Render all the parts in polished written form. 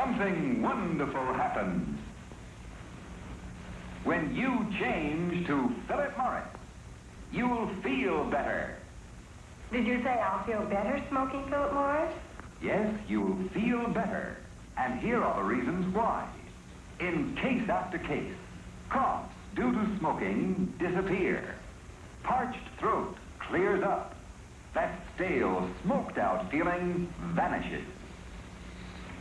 something wonderful happens. When you change to Philip Morris, you'll feel better. Did you say I'll feel better smoking Philip Morris? Yes, you'll feel better. And here are the reasons why. In case after case, coughs due to smoking disappear. Parched throat clears up. That stale, smoked-out feeling vanishes.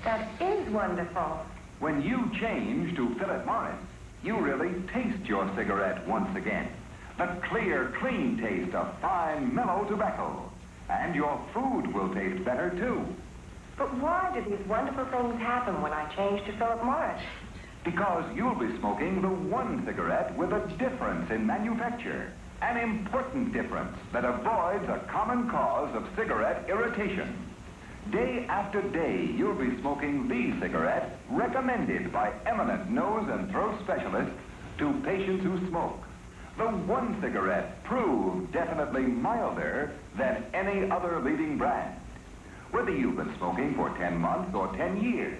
That is wonderful. When you change to Philip Morris, you really taste your cigarette once again. The clear, clean taste of fine, mellow tobacco. And your food will taste better, too. But why do these wonderful things happen when I change to Philip Morris? Because you'll be smoking the one cigarette with a difference in manufacture. An important difference that avoids a common cause of cigarette irritation. Day after day, you'll be smoking the cigarette recommended by eminent nose and throat specialists to patients who smoke. The one cigarette proved definitely milder than any other leading brand. Whether you've been smoking for 10 months or 10 years.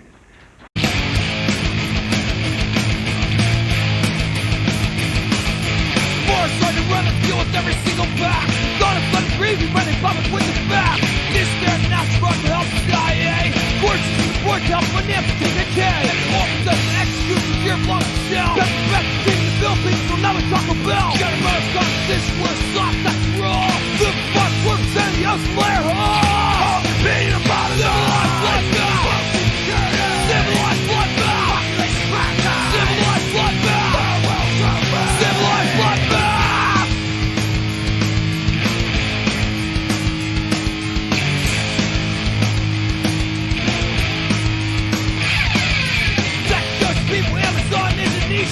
Trying to run and deal with every single back. Thought of bloody gravy running public with the back. This there now run to help the CIA. Forces in the board to help finance the KKK. And opens up and executes the fear block shell. Best of best in the Philippines will never talk about. Got a murder competition with a soft that's raw. The fuck works and the house lair. Oh, beating about it. Civilized bloodbath. Civilized bloodbath. Civilized bloodbath. Civilized bloodbath.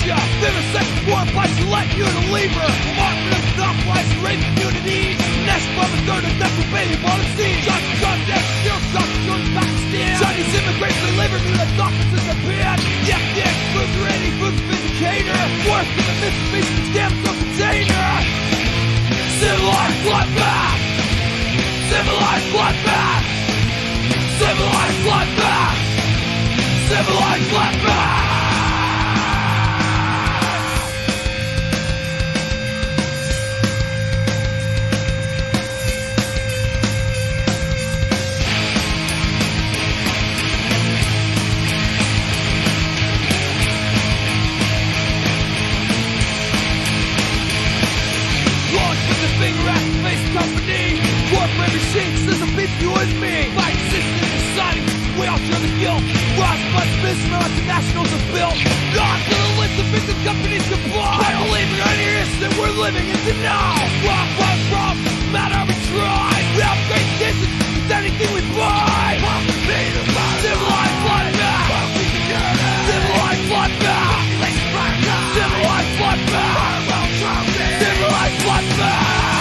They're the second war by select Unilever. Martin of stoplights, rape communities. Next from a third of death for baby on the scene. Johnson John's death, still Johnson John's Pakistan. Chinese immigrants, they labor through the doctors in Japan. Yeah, food or any food vindicator. Worse than the distribution scam so container. Civilized bloodbath. Civilized bloodbath. Civilized bloodbath. Civilized bloodbath. Corporate machines, there's a beef you and me. My existence in society, we all share the guilt. Ross Bunch, MISM, multinationals are built. On to the list of victim companies supply. I believe in any instant we're living in denial. Wrong, no matter how we try. We upgrade distance with anything we buy. Civilized bloodbath. Civilized bloodbath. Civilized bloodbath. Civilized bloodbath.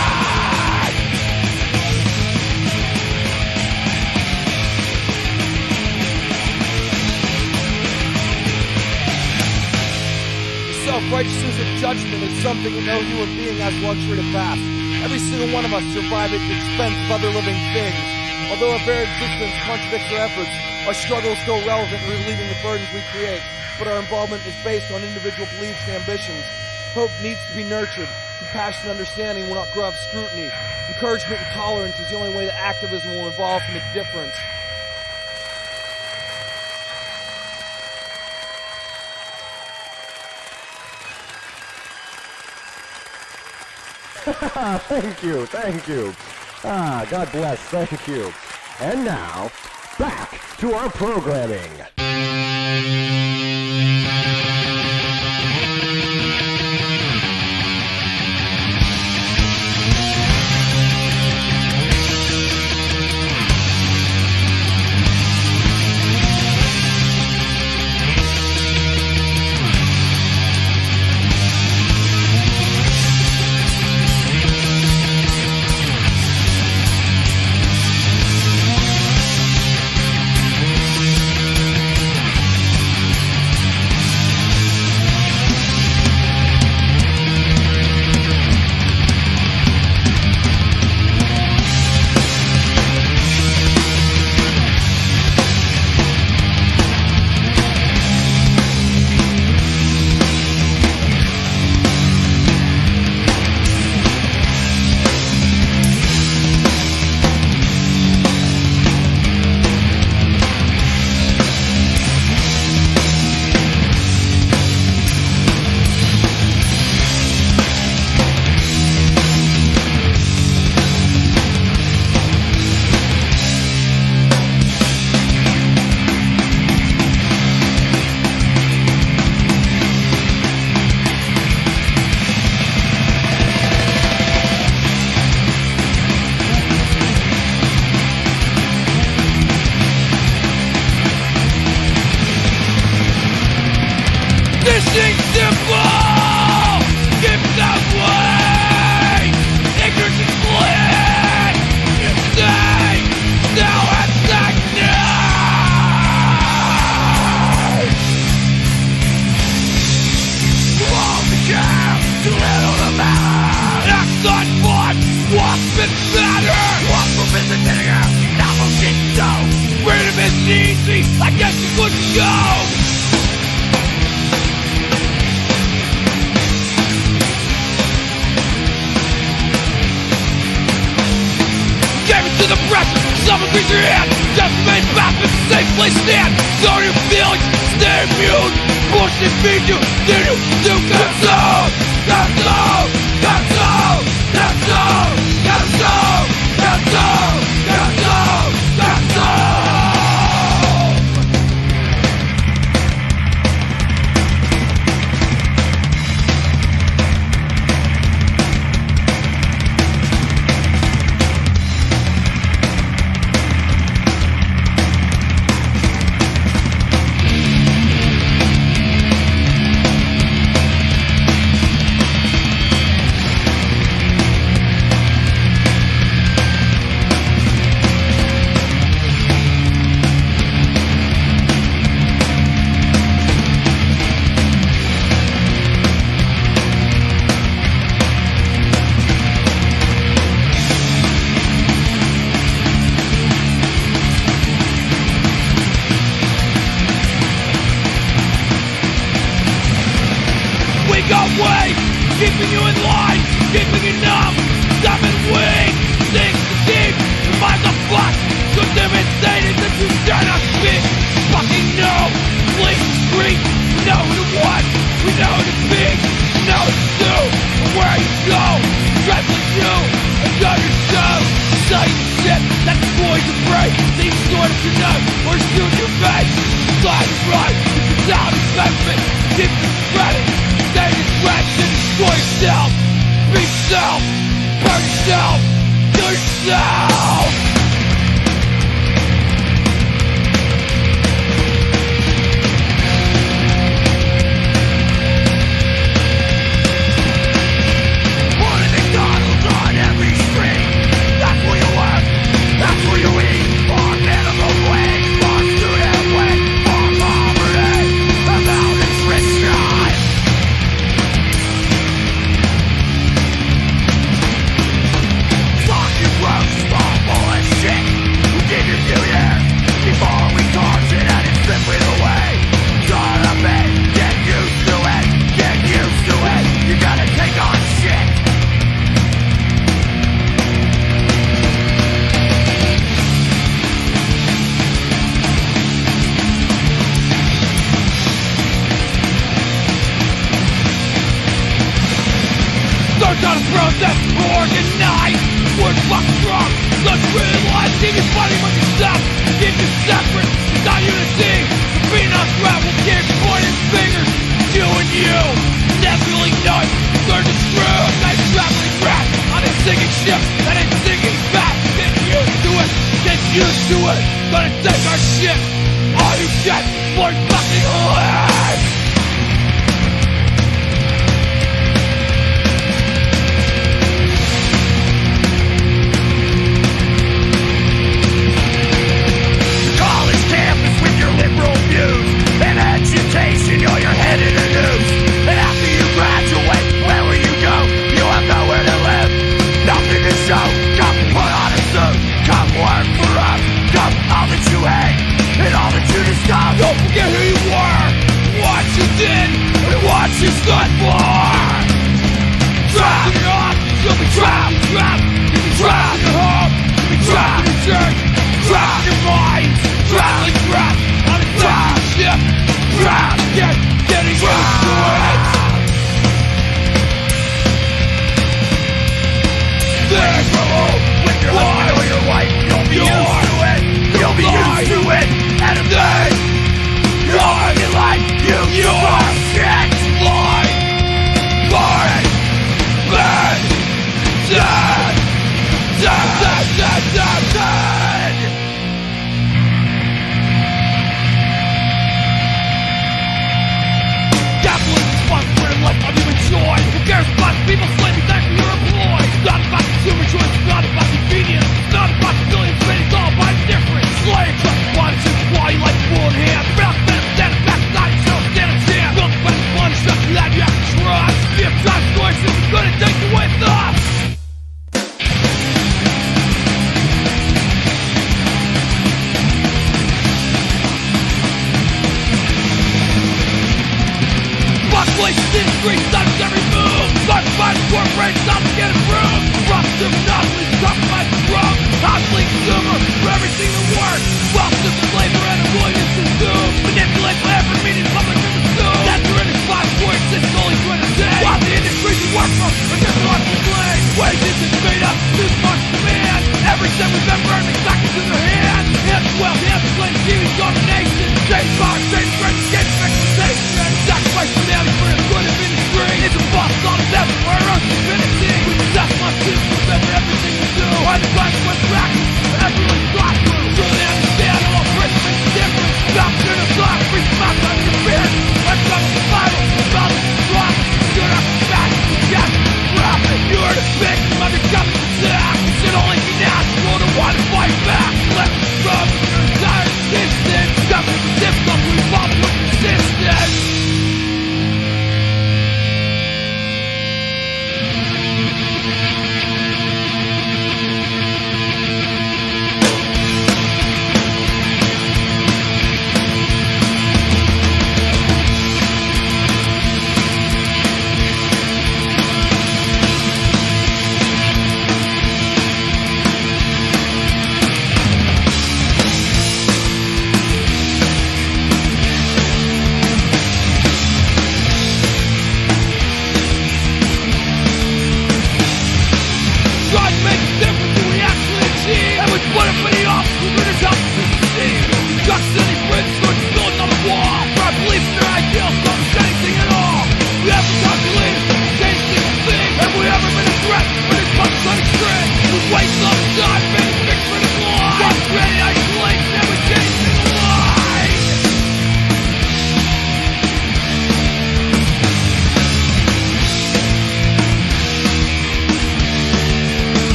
Self-righteousness of judgment is something that no human being has luxury to pass. Every single one of us survive at the expense of other living things. Although our very existence contradicts our efforts, our struggle is still relevant in relieving the burdens we create. But our involvement is based on individual beliefs and ambitions. Hope needs to be nurtured. Compassion and understanding will not grow out of scrutiny. Encouragement and tolerance is the only way that activism will evolve to make a difference. Thank you. God bless, thank you. And now, back to our programming. me, I guess you couldn't go. Gave it to the pressure, someone raise your hand. Just remain back in the same place stand. Ignore your feelings, stay immune. Bullshit feed you, then you do consume. Consume, consume, consume, consume, consume, consume, consume. Keeping you in line, keeping you numb, dumb and weak. Things to deep, your mind's a fuck. So devastated that you cannot speak. Fucking no, bleak street. We know who to want, we know who to be, we know what to do, and where you go. Dress like you, and go yourself. Sell you shit, that's the boys you break. These sort of tonight, or shoot your face. Slide and run, it's down investment. Keep you spreading. Stay distracted, destroy yourself. Be yourself, burn yourself, kill yourself. One of McDonald's on every street. That's where you work, that's where you eat. On minimum wage, on student wage, on poverty, and malnutrition. Keep all retarded and it's simply the way. Gotta be, get used to it, get used to it. You gotta take on shit. Learn how to process, organize. We're fucking wrong. Let's realize keep you fighting with yourself. Keep you separate, it's not unity. The being on travel, keep pointing fingers. You and you, never really know it. Learn to screw, nice traveling rat. On a sinking ship, that ain't sinking fast. Get used to it, get used to it. Gonna take our shit. All you get, more fucking lives. And agitation, you're headed to news. And after you graduate, where will you go? You have nowhere to live, nothing to show. Come put on a suit, come work for us. Come all that you hate, and all that you discover. Don't forget who you were, what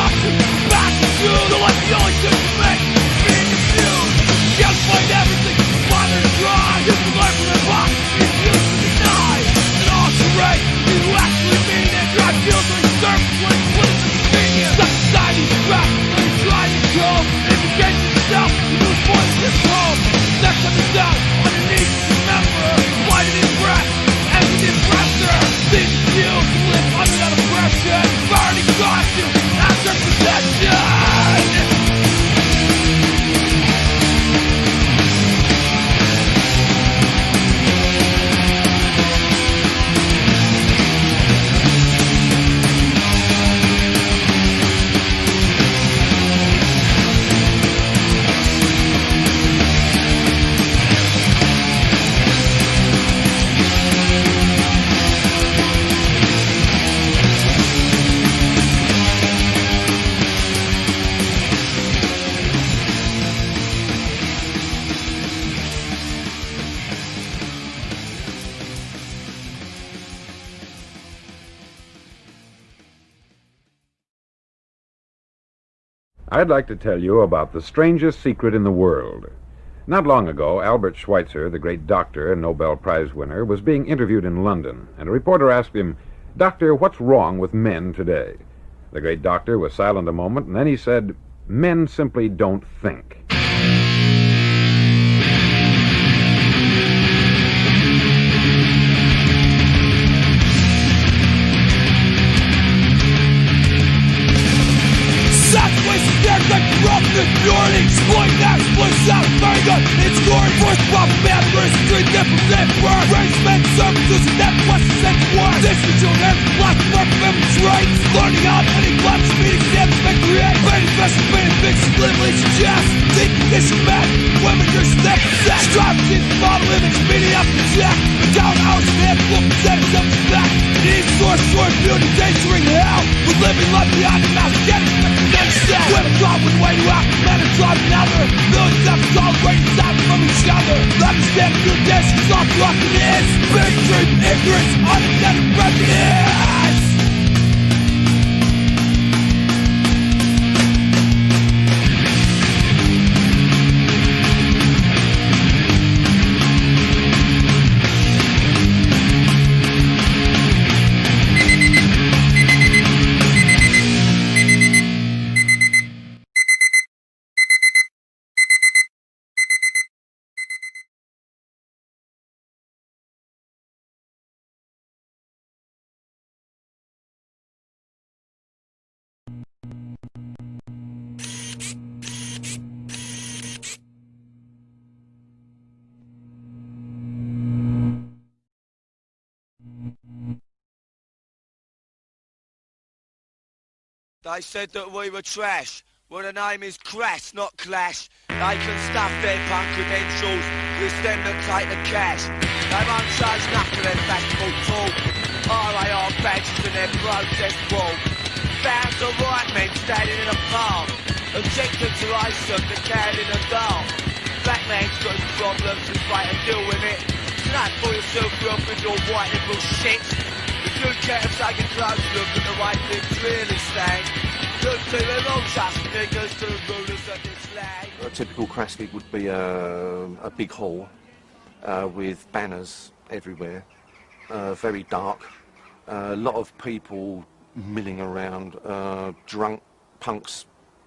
option. Back to you, the life the only thing to make. Being confused, can't find everything. Father dry, you can learn from the box. Refuse to deny. And also right, you actually mean it. God feels like surface when it's police convenient. Society's crap, when you try to cope. And if you get yourself, you lose more than just hope. Next time you're down, underneath, remember, blind and impressed. As an impressor, things you to live under that oppression. Already cost you, after possession. I'd like to tell you about the strangest secret in the world. Not long ago, Albert Schweitzer, the great doctor and Nobel Prize winner, was being interviewed in London, and a reporter asked him, "Doctor, what's wrong with men today?" The great doctor was silent a moment, and then he said, "Men simply don't think." Purity, exploit that, split out, very good. It's gory, force pop, bad verse, street different, dead bird. Race men, services, net questions, and war. This is your hand, lots of work, family traits. Learning out, any clubs, meeting, stands, make create. Brain investment, brain fix, literally suggest. Think condition men, women, your step, sex. Strive to keep the model image, media up to check. Down hours, man, look, settings up to back. Need source, short, beauty, dangering hell. We're living life behind the mask, getting the next step. Women drop with way to act. Men are driving another. Millions of tolerating sound from each other. Understand your dash, soft rock it is. Big dream, ignorance, unintended prejudice. They said that we were trash. Well, the name is Crass, not Clash. They can stuff their punk credentials. It's them that take the cash. They won't change nothing their festival talk. RAR badges and their protest wall. Found the right men standing in a park. Objected to racism, the can in the dark. Black man's got his problems and fight and deal with it. So don't fool yourself up with your white liberal shit. If you can't take a close look at the way things really stand, look to the long just niggas to the rulers of this land. A typical Crass gig would be a big hall with banners everywhere, very dark, a lot of people milling around, drunk punks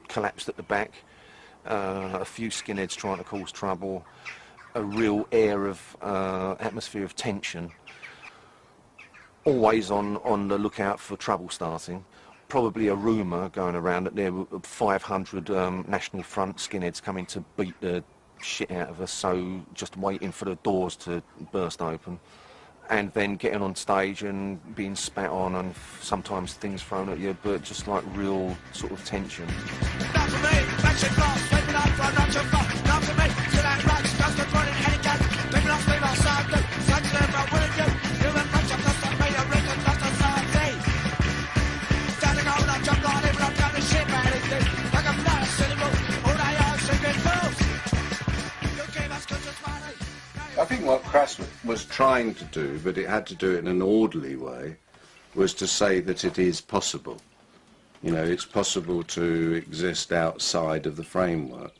collapsed at the back, a few skinheads trying to cause trouble, a real air of atmosphere of tension. Always on the lookout for trouble starting. Probably a rumour going around that there were 500 National Front skinheads coming to beat the shit out of us, so just waiting for the doors to burst open. And then getting on stage and being spat on and sometimes things thrown at you, but just like real sort of tension. Not for me, that's your fault, sweep it up for not your fault. Not for me, till that rights, just a running any gun. Maybe not sleep outside, good, such them out with you. Human punch, just a me, a record, just a society. Standing on, I jumped on it, but I've got the shit, man, it's this. Like a fly, silly move, all I are, secret fools. You gave us good money. I think what Crass was trying to do, but it had to do it in an orderly way, was to say that it is possible. You know, it's possible to exist outside of the framework.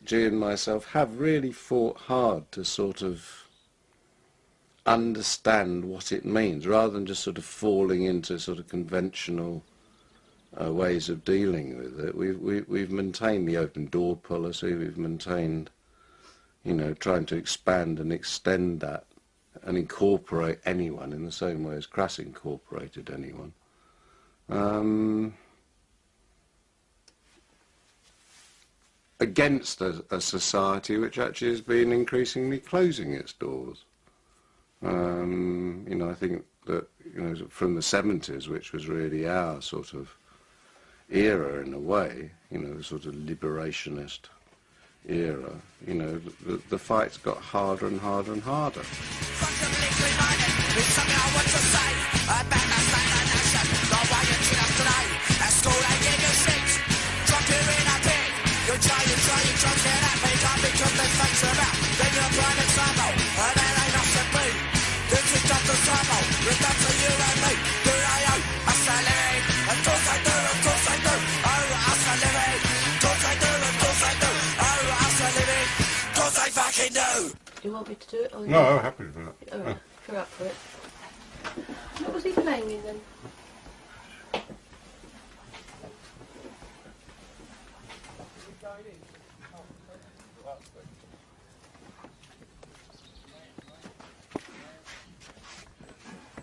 Gee and myself have really fought hard to sort of understand what it means, rather than just sort of falling into sort of conventional ways of dealing with it. We've maintained the open door policy. We've maintained, you know, trying to expand and extend that and incorporate anyone in the same way as Crass incorporated anyone. Against a society which actually has been increasingly closing its doors. You know, I think that, you know, from the 70s, which was really our sort of era in a way, you know, the sort of liberationist era, you know, the fights got harder and harder and harder. Do you want me to do it? Or No, I'm happy to do it. All right, if you're up for it. What was he playing in then?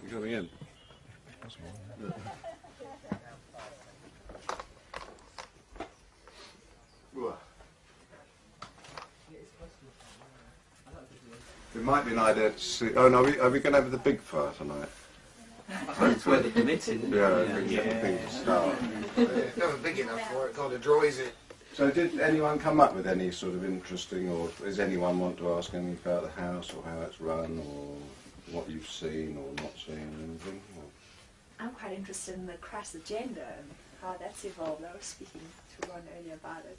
You coming in? It might be an idea to see. Oh no, are we going to have the big fire tonight? That's where they're committed. Yeah, I think it's a thing to start. It's not big enough for it, kind of dry, is it? So did anyone come up with any sort of interesting, or does anyone want to ask anything about the house, or how it's run, or what you've seen or not seen, or anything? Or? I'm quite interested in the Crass agenda and how that's evolved. I was speaking to Ron earlier about it.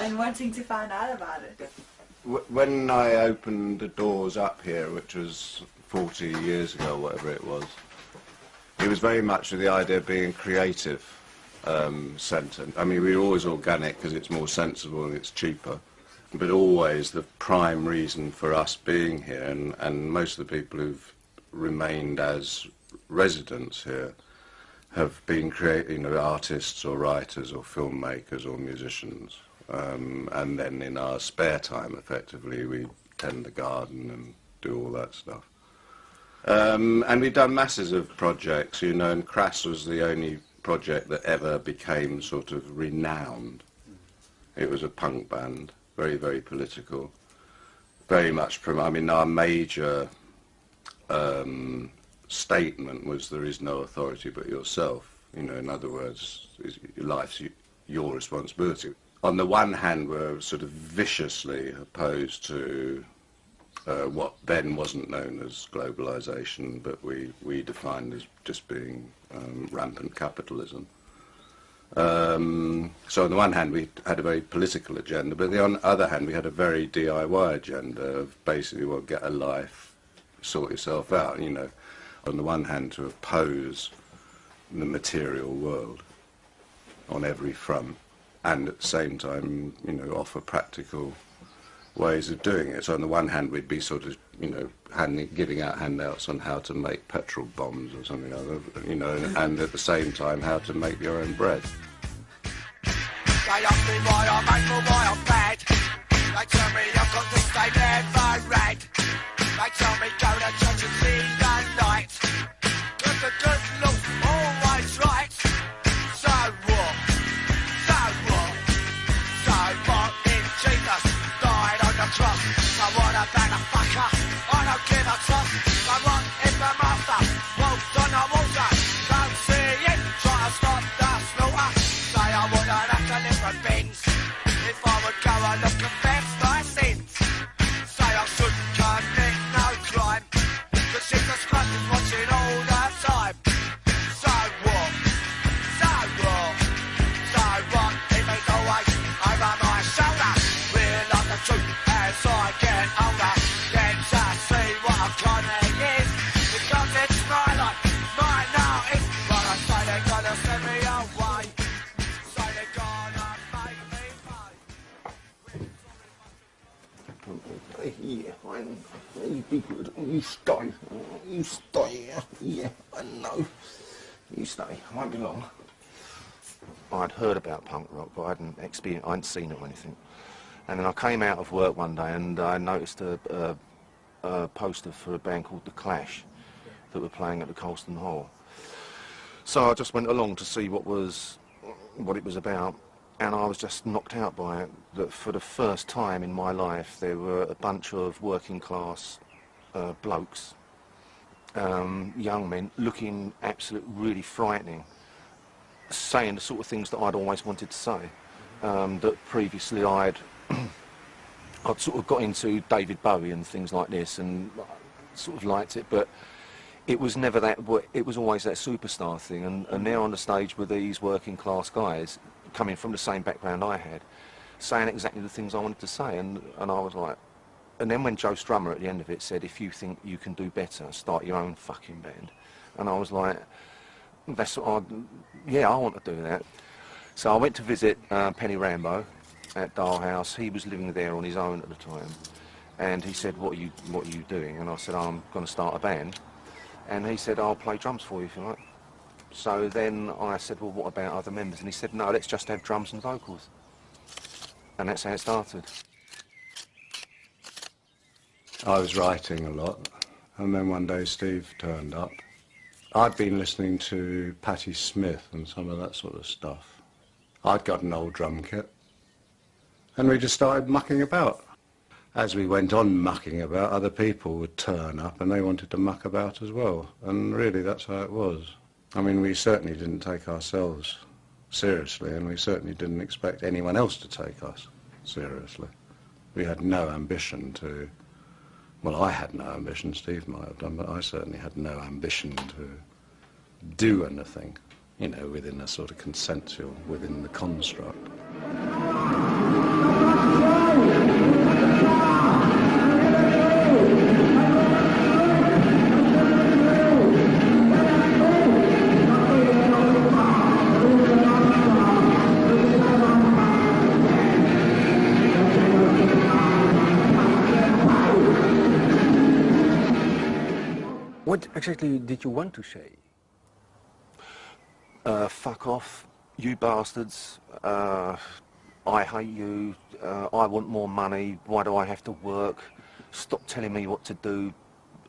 And wanting to find out about it. When I opened the doors up here, which was 40 years ago, whatever it was very much with the idea of being a creative centre. I mean, we were always organic because it's more sensible and it's cheaper, but always the prime reason for us being here, and most of the people who've remained as residents here have been artists or writers or filmmakers or musicians. And then in our spare time, effectively, we tend the garden and do all that stuff. And we've done masses of projects, you know, and Crass was the only project that ever became sort of renowned. It was a punk band, very, very political, very much I mean, our major statement was there is no authority but yourself. You know, in other words, life's your responsibility. On the one hand, we're sort of viciously opposed to what then wasn't known as globalization, but we defined as just being rampant capitalism. So on the one hand, we had a very political agenda, but on the other hand, we had a very DIY agenda of basically, well, get a life, sort yourself out, you know. On the one hand, to oppose the material world on every front, and at the same time, you know, offer practical ways of doing it. So on the one hand, we'd be sort of, you know, giving out handouts on how to make petrol bombs or something like that, you know, and at the same time, how to make your own bread. They ask me why I'm angry, why I'm bad. They tell me I've got to stay never red. They tell me go to church and see the light. Cause the good Lord always right. So what? So what? So what? In Jesus died on the cross. So what about a fucker? I don't give a toss. So what if the master walked on the water? Don't see it, try to stop the slaughter. Say I wouldn't have to live for bins if I would go and look and confess my sins. Say I shouldn't commit no crime, cause Jesus Christ is watching all the time. So what? So what? So what? It means always over my shoulder. Realise the truth as I get older. Then to see what a con it is, because it's my life, my now is. But I say they're gonna fine. You be good. You stay. You stay. Yeah, I know. You stay. I won't be long. I'd heard about punk rock, but I hadn't seen it or anything. And then I came out of work one day and I noticed a poster for a band called The Clash that were playing at the Colston Hall. So I just went along to see what it was about, and I was just knocked out by it. That for the first time in my life there were a bunch of working class blokes, young men, looking absolutely really frightening, saying the sort of things that I'd always wanted to say, that previously I'd sort of got into David Bowie and things like this and sort of liked it, but it was never that. It was always that superstar thing, and there on the stage were these working class guys coming from the same background I had, saying exactly the things I wanted to say, and I was like, and then when Joe Strummer at the end of it said, if you think you can do better, start your own fucking band, and I was like, that's what yeah, I want to do that. So I went to visit Penny Rambo at Dale House. He was living there on his own at the time, and he said, what are you doing? And I said, I'm going to start a band. And he said, I'll play drums for you if you like. So then I said, well, what about other members? And he said, no, let's just have drums and vocals. And that's how it started. I was writing a lot, and then one day Steve turned up. I'd been listening to Patti Smith and some of that sort of stuff. I'd got an old drum kit, and we just started mucking about. As we went on mucking about, other people would turn up and they wanted to muck about as well. And really, that's how it was. I mean, we certainly didn't take ourselves seriously, and we certainly didn't expect anyone else to take us seriously. We had no ambition to... Well, I had no ambition, Steve might have done, but I certainly had no ambition to do anything, you know, within a sort of consensual, within the construct. What exactly did you want to say? Fuck off, you bastards. I hate you. I want more money. Why do I have to work? Stop telling me what to do.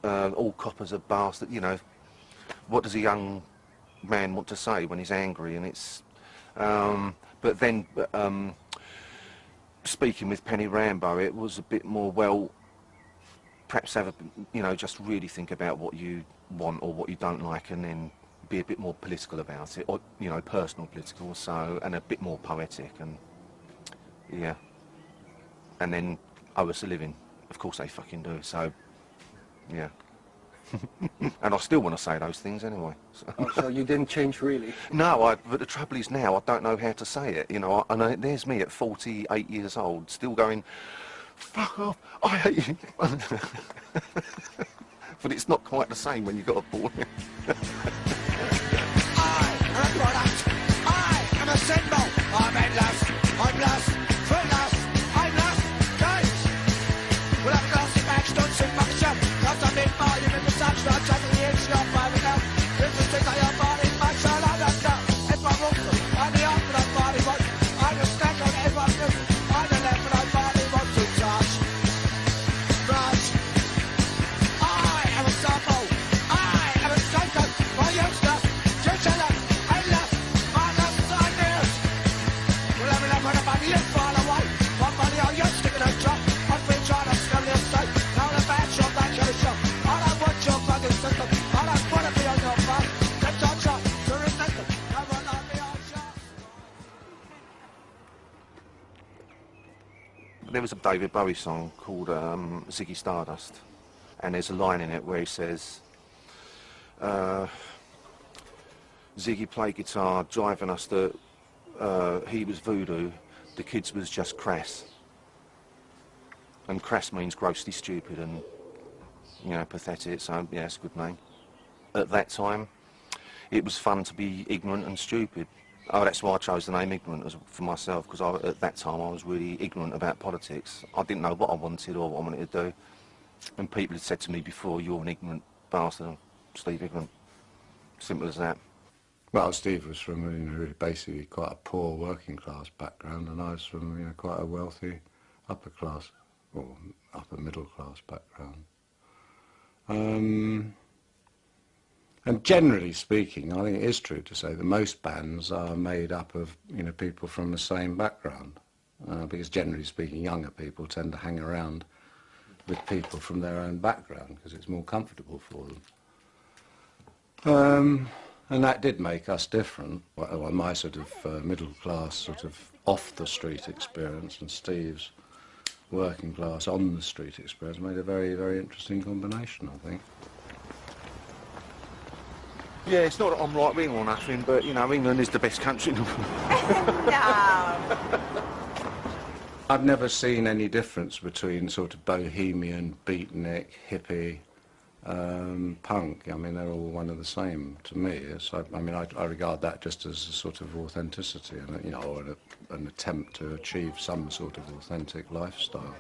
All coppers are bastards. You know, what does a young man want to say when he's angry? And it's... but then, speaking with Penny Rambo, it was a bit more, well, perhaps have a, you know, just really think about what you want or what you don't like, and then be a bit more political about it, or, you know, personal political, so, and a bit more poetic, and yeah. And then owe us a living. Of course they fucking do, so, yeah. And I still want to say those things anyway. So, oh, so you didn't change really? No, but the trouble is now I don't know how to say it, you know, and there's me at 48 years old, still going, fuck off, I hate you. But it's not quite the same when you've got a boy. I am a product. I am a symbol. I'm endless. I'm lost. Free lost. I'm lost. Games. Well, I've lost the match. Don't sing my shop. Cause I'm in my in the sunshine. Taking the inch off by the now. This is the day I'm body. My child, I'm not stuck. If I'm wrong, I'm the arm that I'm body. I'm a snack on everyone's news. I'm the left that I'm body. Want to touch. Right. I am a sample. I am a psycho. My youngster. Chinchilla. I love. I love ideas. Well, I'm enough on a body. Live far away. One body on your stick in a drop. I've been trying to scum the estate. Now the bad shop, that kind of shop. I don't want your fucking system. I don't want to be on your front. Get your job. To resist them. I will not be on shop. There was a David Bowie song called Ziggy Stardust, and there's a line in it where he says, Ziggy played guitar, driving us that he was voodoo, the kids was just crass. And crass means grossly stupid and, you know, pathetic, so yeah, it's a good name. At that time, it was fun to be ignorant and stupid. Oh, that's why I chose the name Ignorant for myself, because at that time I was really ignorant about politics. I didn't know what I wanted or what I wanted to do. And people had said to me before, "You're an ignorant bastard, Steve, ignorant." Simple as that. Well, Steve was from, really basically quite a poor working class background, and I was from, quite a wealthy upper class, or upper middle class background. And generally speaking, I think it is true to say that most bands are made up of, people from the same background, because generally speaking, younger people tend to hang around with people from their own background because it's more comfortable for them. And that did make us different. Well, my sort of middle class, sort of off the street experience, and Steve's working class on the street experience made a very, very interesting combination, I think. Yeah, it's not that I'm right wing or nothing, but England is the best country in the world. No. I've never seen any difference between sort of bohemian, beatnik, hippie, punk. I mean, they're all one and the same to me. I regard that just as a sort of authenticity, and or an attempt to achieve some sort of authentic lifestyle.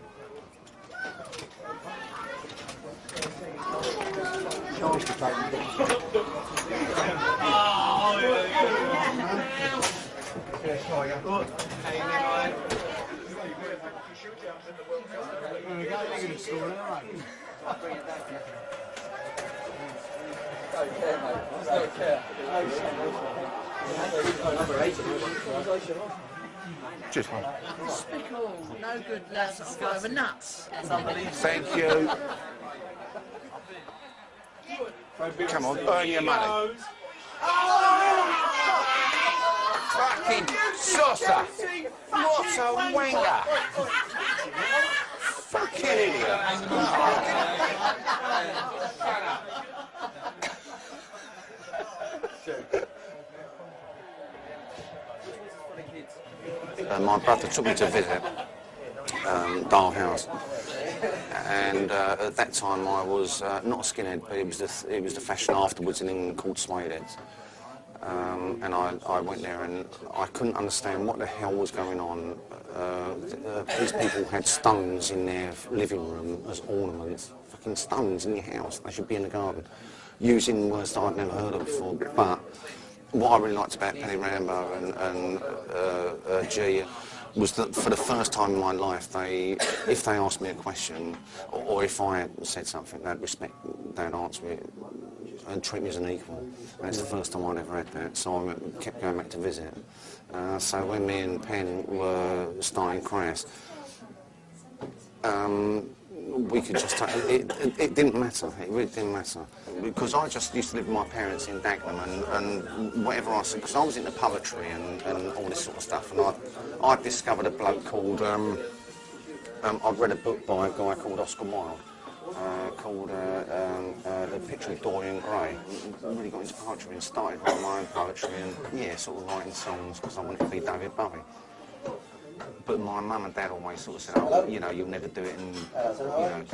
Just one. Despicable, no good lads that'll go over nuts. Thank you. Come on, earn your money. Fucking saucer! What a wanger! Fucking idiot! My brother took me to visit Doll House, and at that time I was not a skinhead, but it was the fashion afterwards in England called suede heads. And I went there and I couldn't understand what the hell was going on. These people had stones in their living room as ornaments, fucking stones in your house. They should be in the garden, using words that I'd never heard of before. But what I really liked about Penny Rambo and Gee was that for the first time in my life, if they asked me a question, or if I said something, they'd answer it and treat me as an equal. And it's the first time I'd ever had that, so I kept going back to visit. So when me and Penn were starting Crass, we could just take it didn't matter, it really didn't matter. Because I just used to live with my parents in Dagenham, and whatever I said, because I was into poetry and all this sort of stuff, and I discovered a bloke called, I'd read a book by a guy called Oscar Wilde, called The Picture of Dorian Gray. I really got into poetry and started writing my own poetry and, sort of writing songs because I wanted to be David Bowie. But my mum and dad always sort of said, oh, you'll never do it in,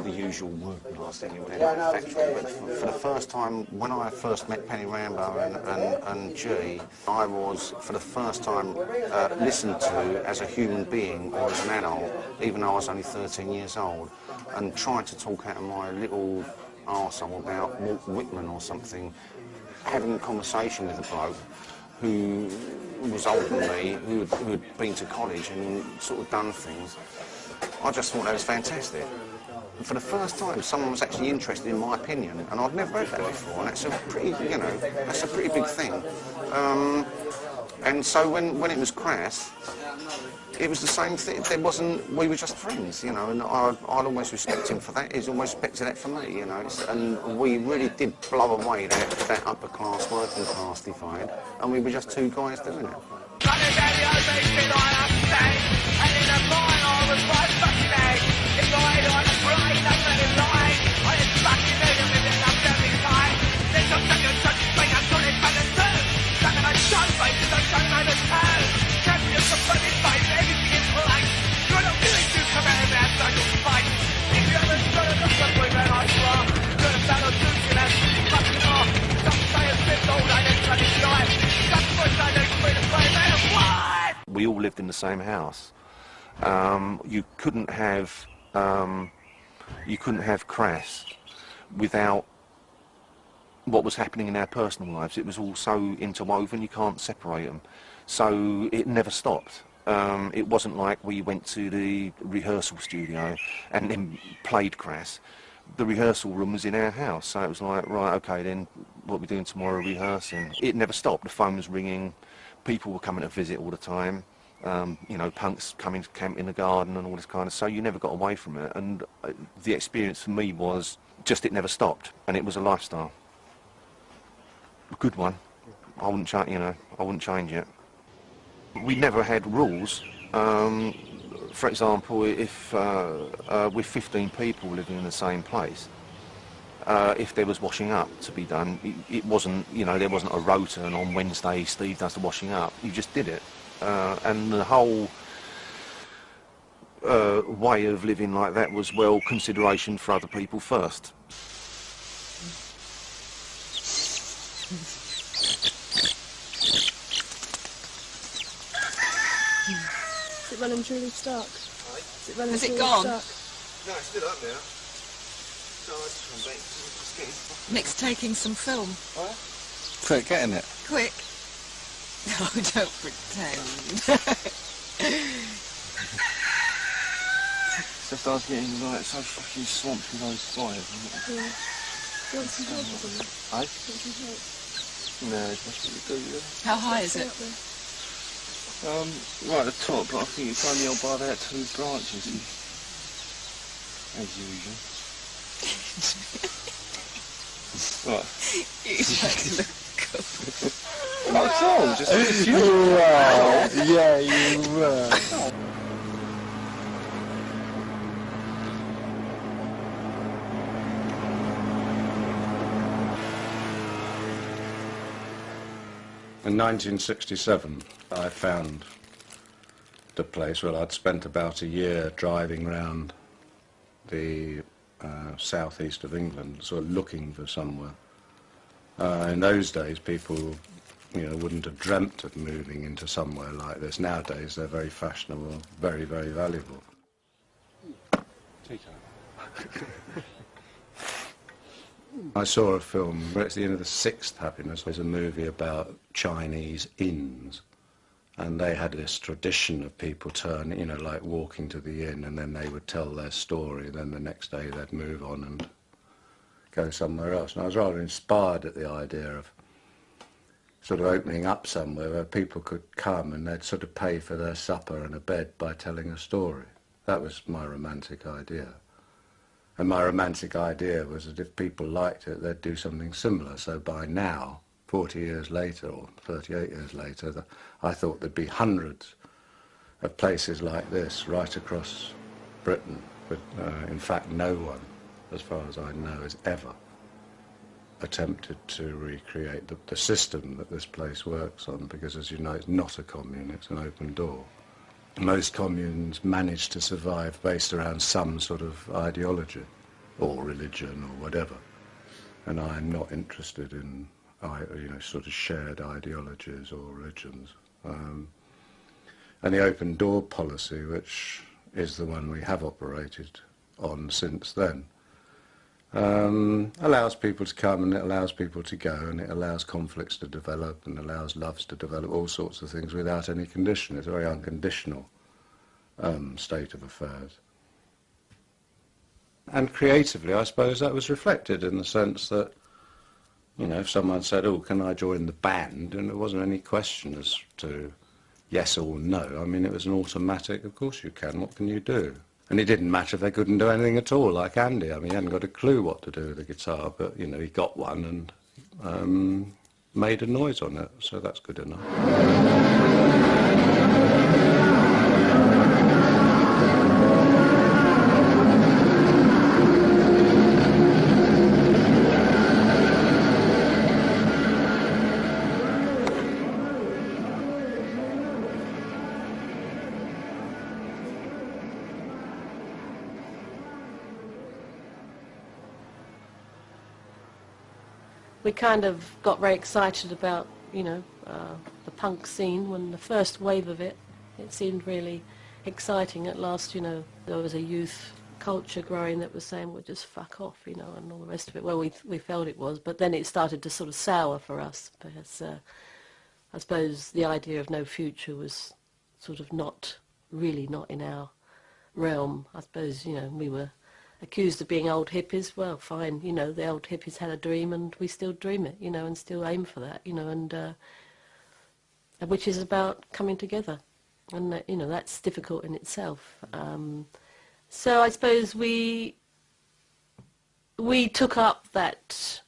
the usual working class thing, you'll never factory. But for the first time, when I first met Penny Rambo and Gee, I was, for the first time, listened to as a human being or as an adult, even though I was only 13 years old, and tried to talk out of my little arsehole about Walt Whitman or something, having a conversation with a bloke who was older than me, who had been to college and sort of done things. I just thought that was fantastic. And for the first time, someone was actually interested in my opinion, and I'd never heard that before, and that's a pretty, that's a pretty big thing. And so when it was Crass, it was the same thing. We were just friends, and I'd always respect him for that. He's always respected that for me, and we really did blow away that upper class, working class divide, and we were just two guys doing it. We all lived in the same house. You couldn't have You couldn't have Crass without what was happening in our personal lives. It was all so interwoven, you can't separate them. So it never stopped. It wasn't like we went to the rehearsal studio and then played Crass. The rehearsal room was in our house, so it was like, right, okay, then what are we doing tomorrow, rehearsing? It never stopped. The phone was ringing, people were coming to visit all the time, you know, punks coming to camp in the garden and all this kind of, so you never got away from it. And the experience for me was just it never stopped, and it was a lifestyle. A good one. I wouldn't change, you know, I wouldn't change it. We never had rules. For example, if with 15 people living in the same place, if there was washing up to be done, it wasn't, you know, there wasn't a rota and on Wednesday Steve does the washing up. You just did it. And the whole way of living like that was, well, consideration for other people first. Is it well and truly stuck? Is it well and Has it truly gone? stuck? No, it's still up there. No, it's come back. It's getting... Nick's taking some film. What? Quick, get in it. Quick. Oh, don't pretend. Just I was getting like so fucking swamped with those fires. Yeah. You want some help with them? Eh? Want some help? No, it's not what we do, yeah. How high is it? Right at the top, but I think it's only held by about 2 branches. As usual. Right. You don't look good. What's wrong? Just a few. Yeah, you were. In 1967, I found the place where I'd spent about a year driving round the southeast of England, sort of looking for somewhere. In those days, people, you know, wouldn't have dreamt of moving into somewhere like this. Nowadays, they're very fashionable, very, very valuable. I saw a film, where it's the end of The Sixth Happiness, was a movie about Chinese inns. And they had this tradition of people turning, you know, like walking to the inn, and then they would tell their story, and then the next day they'd move on and go somewhere else. And I was rather inspired at the idea of sort of opening up somewhere where people could come and they'd sort of pay for their supper and a bed by telling a story. That was my romantic idea. And my romantic idea was that if people liked it, they'd do something similar. So by now, 40 years later, or 38 years later, I thought there'd be hundreds of places like this right across Britain. But in fact, no one, as far as I know, has ever attempted to recreate the system that this place works on, because, as you know, it's not a commune, it's an open door. Most communes manage to survive based around some sort of ideology or religion or whatever, and I'm not interested in, you know, sort of shared ideologies or religions. And the open door policy, which is the one we have operated on since then, allows people to come and it allows people to go, and it allows conflicts to develop and allows loves to develop, all sorts of things without any condition. It's a very unconditional state of affairs. And creatively, I suppose that was reflected in the sense that, you know, if someone said, oh, can I join the band? And there wasn't any question as to yes or no. I mean, it was an automatic, of course you can, what can you do? And it didn't matter if they couldn't do anything at all, like Andy. I mean, he hadn't got a clue what to do with the guitar, but, you know, he got one and made a noise on it, so that's good enough. We kind of got very excited about, you know, the punk scene when the first wave of it seemed really exciting. At last, you know, there was a youth culture growing that was saying, well, just fuck off, you know, and all the rest of it. Well, we felt it was, but then it started to sort of sour for us, because I suppose the idea of no future was sort of not in our realm. I suppose, you know, we were accused of being old hippies. Well, fine, you know, the old hippies had a dream and we still dream it, you know, and still aim for that, you know, and which is about coming together. And, you know, that's difficult in itself. So I suppose we took up that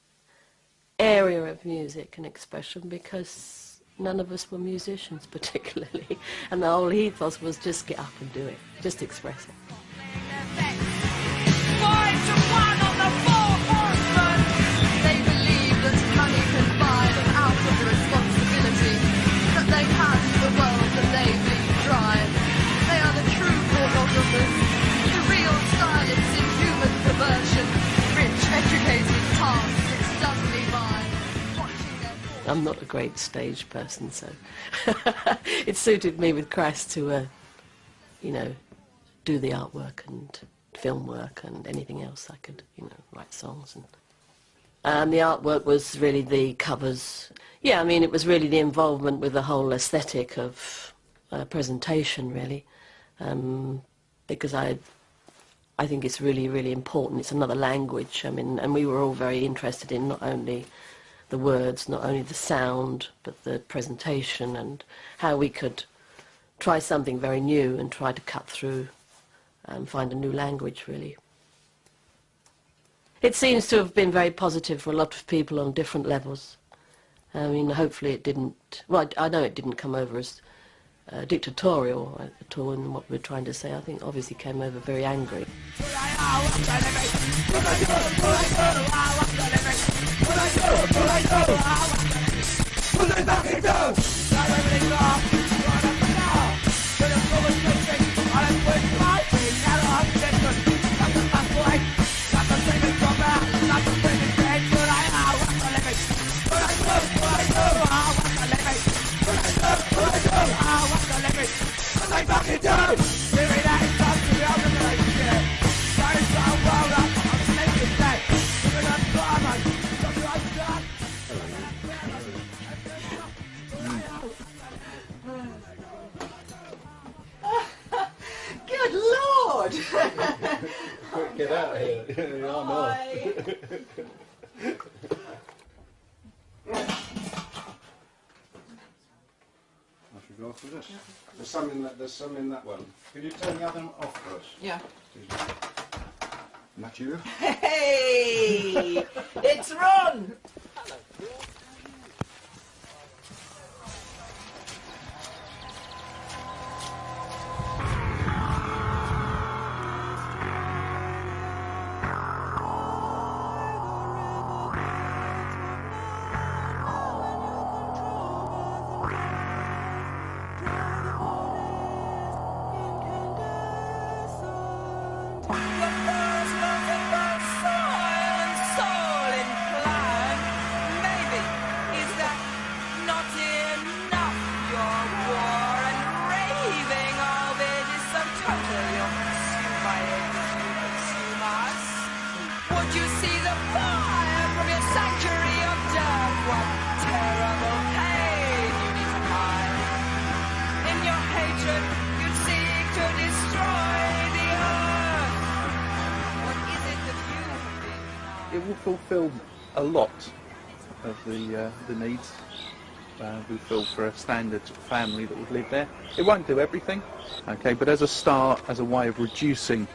area of music and expression because none of us were musicians particularly, and the whole ethos was just get up and do it, just express it. They believe that money can buy them out of the responsibility, that they have the world that they bleed dry. They are the true pornographers, the real stylists in human perversion, rich, educated, tasks, doubly by. I'm not a great stage person, so it suited me with Crass to, you know, do the artwork and film work and anything else I could, you know, write songs. And the artwork was really the covers. Yeah, I mean, it was really the involvement with the whole aesthetic of presentation, really, because I think it's really, really important. It's another language. I mean, and we were all very interested in not only the words, not only the sound, but the presentation and how we could try something very new and try to cut through and find a new language, really. It seems to have been very positive for a lot of people on different levels. I mean, hopefully it didn't, well, I know it didn't come over as dictatorial at all in what we're trying to say. I think obviously came over very angry. Good Lord! Quick, get out of here. Yeah, I'm off. I should go for this. There's some in that one. Can you turn the other one off first? Yeah. Matthew? Hey! It's Ron! It will fulfil a lot of the needs we feel for a standard family that would live there. It won't do everything, okay, but as a start, as a way of reducing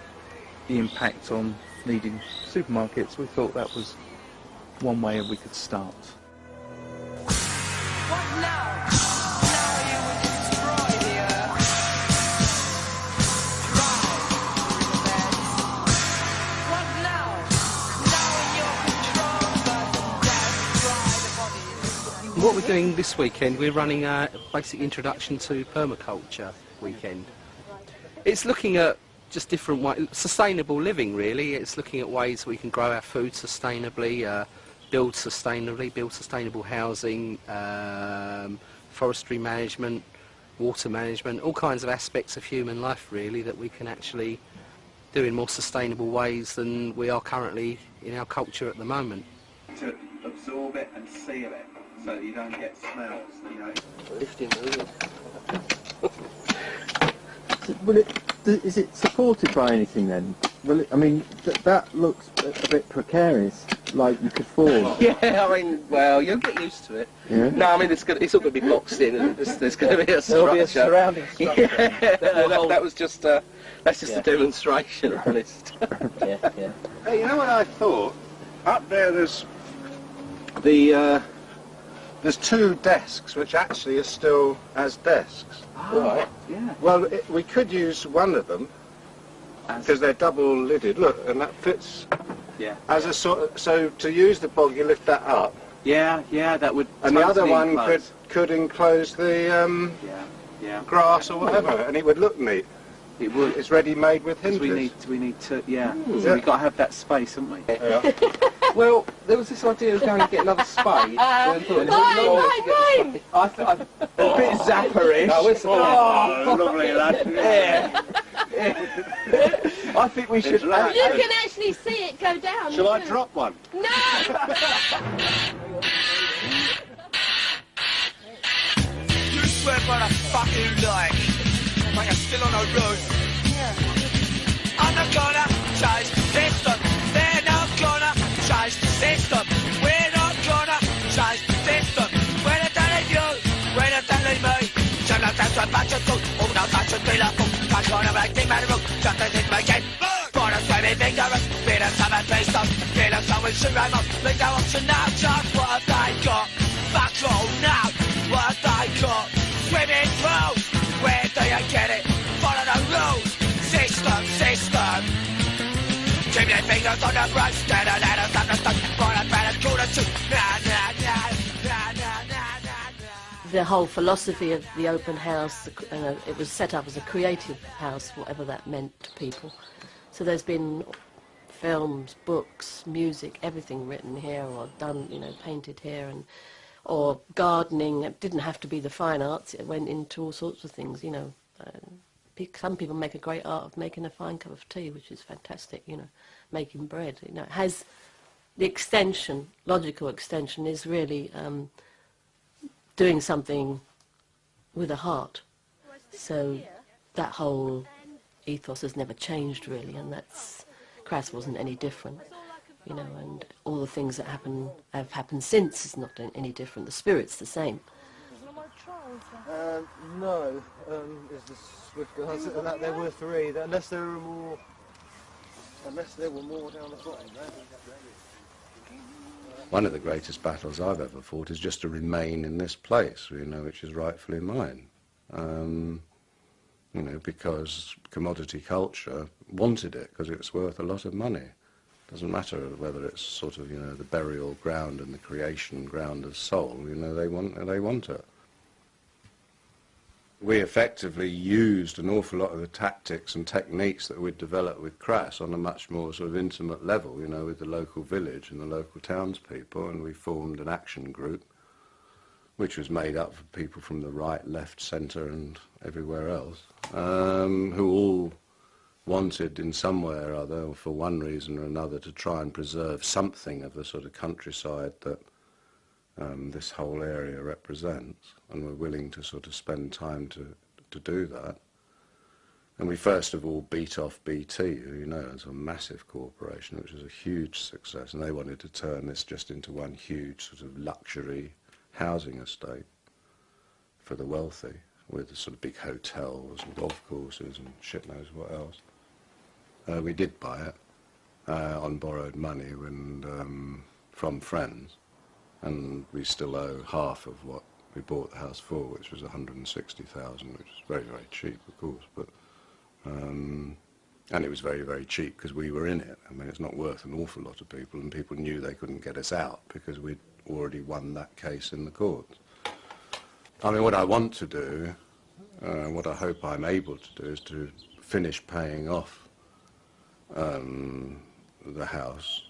the impact on needing supermarkets, we thought that was one way we could start. What now? Now you will destroy the earth. What now? Now in your control, birth and death, dry the body. What we're doing this weekend, we're running a basic introduction to permaculture weekend. It's looking at just different ways, sustainable living really. It's looking at ways we can grow our food sustainably, build sustainably, build sustainable housing, forestry management, water management, all kinds of aspects of human life really that we can actually in more sustainable ways than we are currently in our culture at the moment. To absorb it and seal it, so that you don't get smells, you know. Lifting the Will it, is it supported by anything then? Will it, I mean, that looks a bit precarious, like you could fall. Yeah, I mean, well, you'll get used to it. Yeah. No, I mean, it's all going to be boxed in, and there's going to be a structure. There'll be a surrounding structure. Yeah, that was just, that's just a demonstration, honest. Yeah, yeah. Hey, you know what I thought? Up there there's the, there's 2 desks which actually are still as desks. Oh, right. Yeah. Well, we could use one of them because they're double lidded. Look, and that fits. Yeah. As a sort of, so to use the bog, you lift that up. Yeah, yeah, that would. And the other totally one enclose. could enclose the grass or whatever, and it would look neat. It would. It's ready made with hinges. We need to, yeah. Mm. So we've got to have that space, haven't we? Yeah. Well, there was this idea of going and get another spade. Mine! A bit zapperish. No, it's lovely, lad. Yeah. I think we should. You can actually see it go down. Shall I drop one? No! You swear by the fuck you like you're still on the road. I'm not gonna change the system. They're not gonna change the system. We're not gonna change the system. When it's telling you, when it's telling me, shall not touch a bunch of food. Oh, no, touch a dealer food. Touch on a ranking man room. Just as it may get. For us, baby, vigorous. Beat us up and based on. Get us on with Shiramo. Make our option now. Just what have they got? Fuck all now. What have they got? Swimming through. Where do you get it? Follow the rules. System, system. Keep your fingers on the brakes. Stand and let us understand. For a better cool to shoot. The whole philosophy of the open house, it was set up as a creative house, whatever that meant to people. So there's been films, books, music, everything written here or done, painted here, and or gardening. It didn't have to be the fine arts. It went into all sorts of things, Some people make a great art of making a fine cup of tea, which is fantastic, making bread. It has the extension, logical extension is really doing something with a heart. So that whole ethos has never changed really, and Crass wasn't any different. And all the things that have happened since is not any different. The spirit's the same. No, is the Swift Guards, that there were 3, unless there were more down the bottom. One of the greatest battles I've ever fought is just to remain in this place, which is rightfully mine. Because commodity culture wanted it because it was worth a lot of money. Doesn't matter whether it's sort of, the burial ground and the creation ground of soul, they want it. We effectively used an awful lot of the tactics and techniques that we'd developed with Crass on a much more sort of intimate level, with the local village and the local townspeople, and we formed an action group which was made up of people from the right, left, centre and everywhere else, who all wanted in some way or other, or for one reason or another, to try and preserve something of the sort of countryside that this whole area represents, and were willing to sort of spend time to do that. And we first of all beat off BT, as a massive corporation, which was a huge success, and they wanted to turn this just into one huge sort of luxury housing estate for the wealthy, with sort of big hotels and golf courses and shit knows what else. We did buy it on borrowed money from friends, and we still owe half of what we bought the house for, which was 160,000, which is very, very cheap, of course, but and it was very, very cheap because we were in it. I mean, it's not worth an awful lot to people, and people knew they couldn't get us out because we'd already won that case in the courts. I mean, what I want to do, what I hope I'm able to do, is to finish paying off the house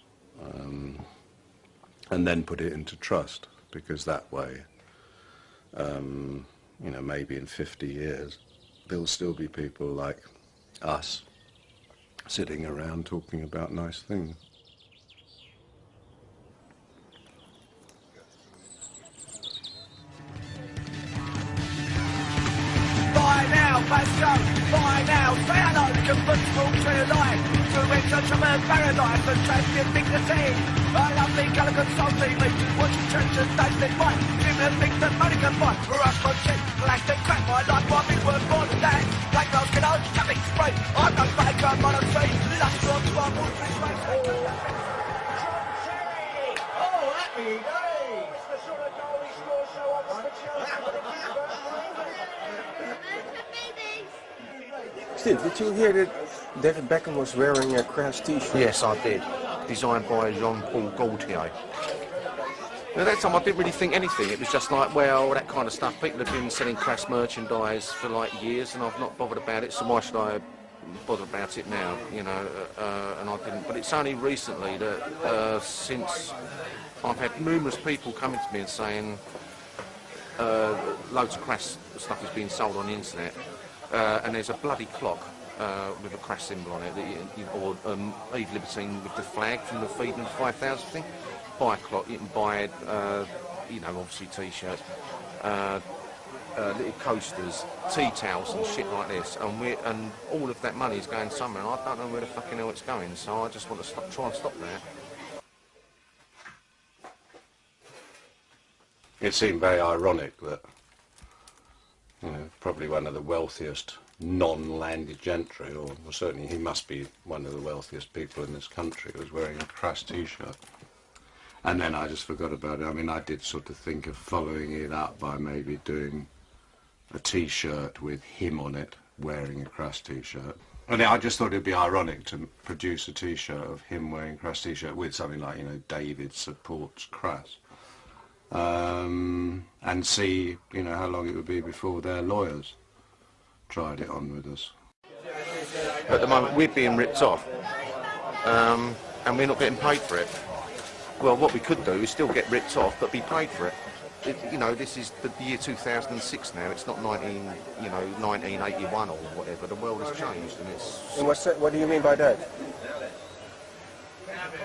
and then put it into trust, because that way, maybe in 50 years, there'll still be people like us sitting around talking about nice things. Buy now, Pascal, buy now, say hello, convertible to your life, to enter Tremendous paradise and champion dignity. A lovely colour consulting me, watching churches, tasting wine, give me a thing that money can buy. For us, for cheap, plastic crap, my life might be worth more than that. Black girls can own, nothing spray, I'm no faker, I'm on a tree, last one to our water is right. Oh, happy days! The sort of goal he scores so often for Chelsea. Steve, did you hear that David Beckham was wearing a Crass t-shirt? Yes, I did. Designed by Jean-Paul Gaultier. At that time I didn't really think anything. It was just like, well, that kind of stuff. People have been selling Crass merchandise for like years and I've not bothered about it, so why should I bother about it now, you know? And I didn't. But it's only recently that since I've had numerous people coming to me and saying loads of Crass stuff is being sold on the internet. And there's a bloody clock with a Crass symbol on it, or Eve Libertine with the flag from the Freedom 5000 thing. Buy a clock, you can buy, you know, obviously t-shirts, little coasters, tea towels and shit like this, and all of that money is going somewhere, and I don't know where the fucking hell it's going, so I just want to try and stop that. It seemed very ironic that, you know, probably one of the wealthiest non-landed gentry, or well, certainly he must be one of the wealthiest people in this country, was wearing a Crass t-shirt. And then I just forgot about it. I mean, I did sort of think of following it up by maybe doing a t-shirt with him on it, wearing a Crass t-shirt. And I just thought it'd be ironic to produce a t-shirt of him wearing a Crass t-shirt with something like, you know, David supports Crass. And see, you know, how long it would be before their lawyers tried it on with us. At the moment we're being ripped off, and we're not getting paid for it. Well, what we could do is still get ripped off but be paid for it. You know, this is the year 2006 now, it's not 1981 or whatever. The world has changed and it's... And what do you mean by that?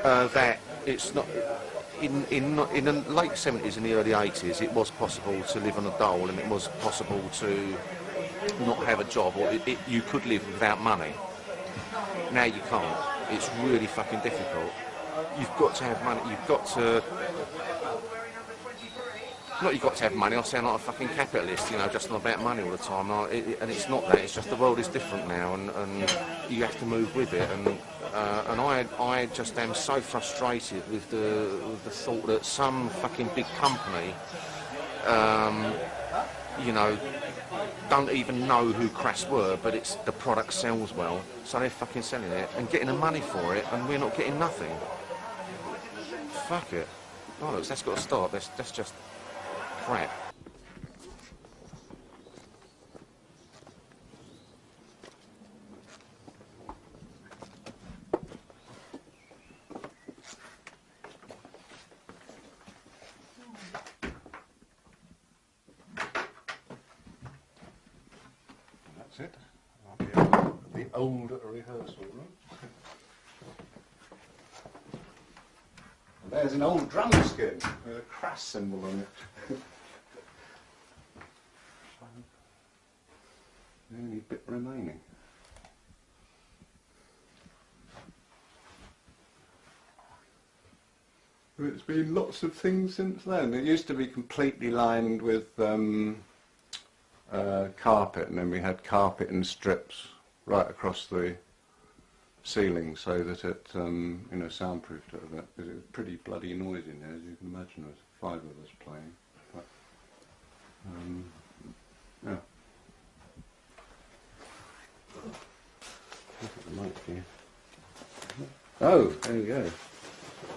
That it's not... In the late 70s and the early 80s, it was possible to live on a dole, and it was possible to not have a job, or you could live without money. Now you can't. It's really fucking difficult. You've got to have money. You've got to... Not you've got to have money. I sound like a fucking capitalist, you know, just not about money all the time. And it's not that. It's just the world is different now, and you have to move with it. And I just am so frustrated with the thought that some fucking big company, you know, don't even know who Crass were, but it's the product sells well, so they're fucking selling it and getting the money for it, and we're not getting nothing. Fuck it. Oh, look, that's got to stop. That's just crap. That's it. The old rehearsal room. There's an old drum skin with a Crass symbol on it. The only bit remaining. It's been lots of things since then. It used to be completely lined with carpet, and then we had carpet and strips right across the ceiling so that it, you know, soundproofed it a bit, because it was pretty bloody noisy in there, as you can imagine. There was 5 of us playing. But, yeah. Look at the mic here. Oh, there we go.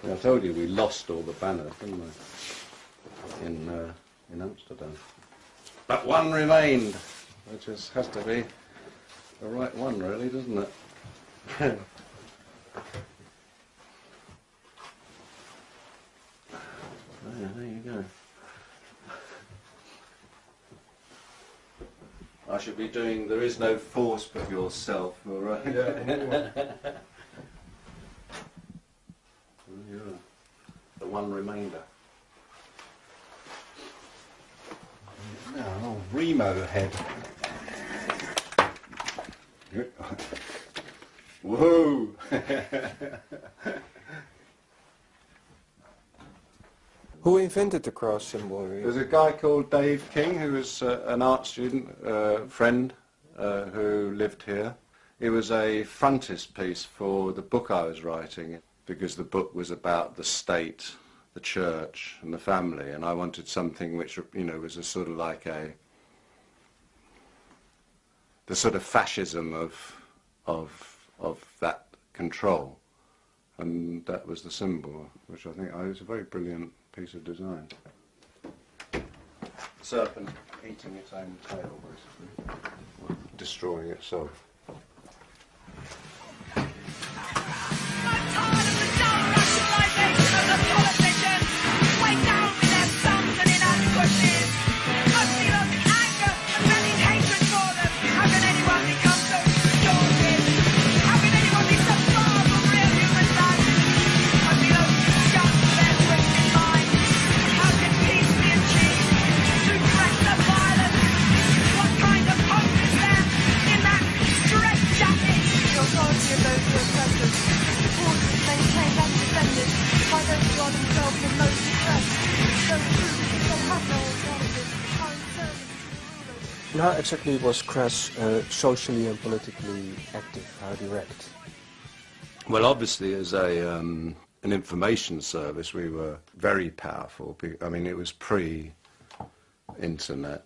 Yeah, I told you we lost all the banners, didn't we? In Amsterdam. But one remained, which has to be the right one, really, doesn't it? There you go. I should be doing There Is No Force But Yourself, all right? Yeah. The one remainder. Now, an old Remo head. Whoa! Who invented the cross symbol? There's a guy called Dave King, who was an art student, friend, who lived here. It was a frontispiece for the book I was writing, because the book was about the state, the church, and the family, and I wanted something which, you know, was a sort of like the sort of fascism of that control, and that was the symbol, which I think was a very brilliant piece of design. Serpent eating its own tail, basically, destroying itself. And how exactly was Crass socially and politically active? How direct? Well, obviously, as an information service, we were very powerful. I mean, it was pre-internet,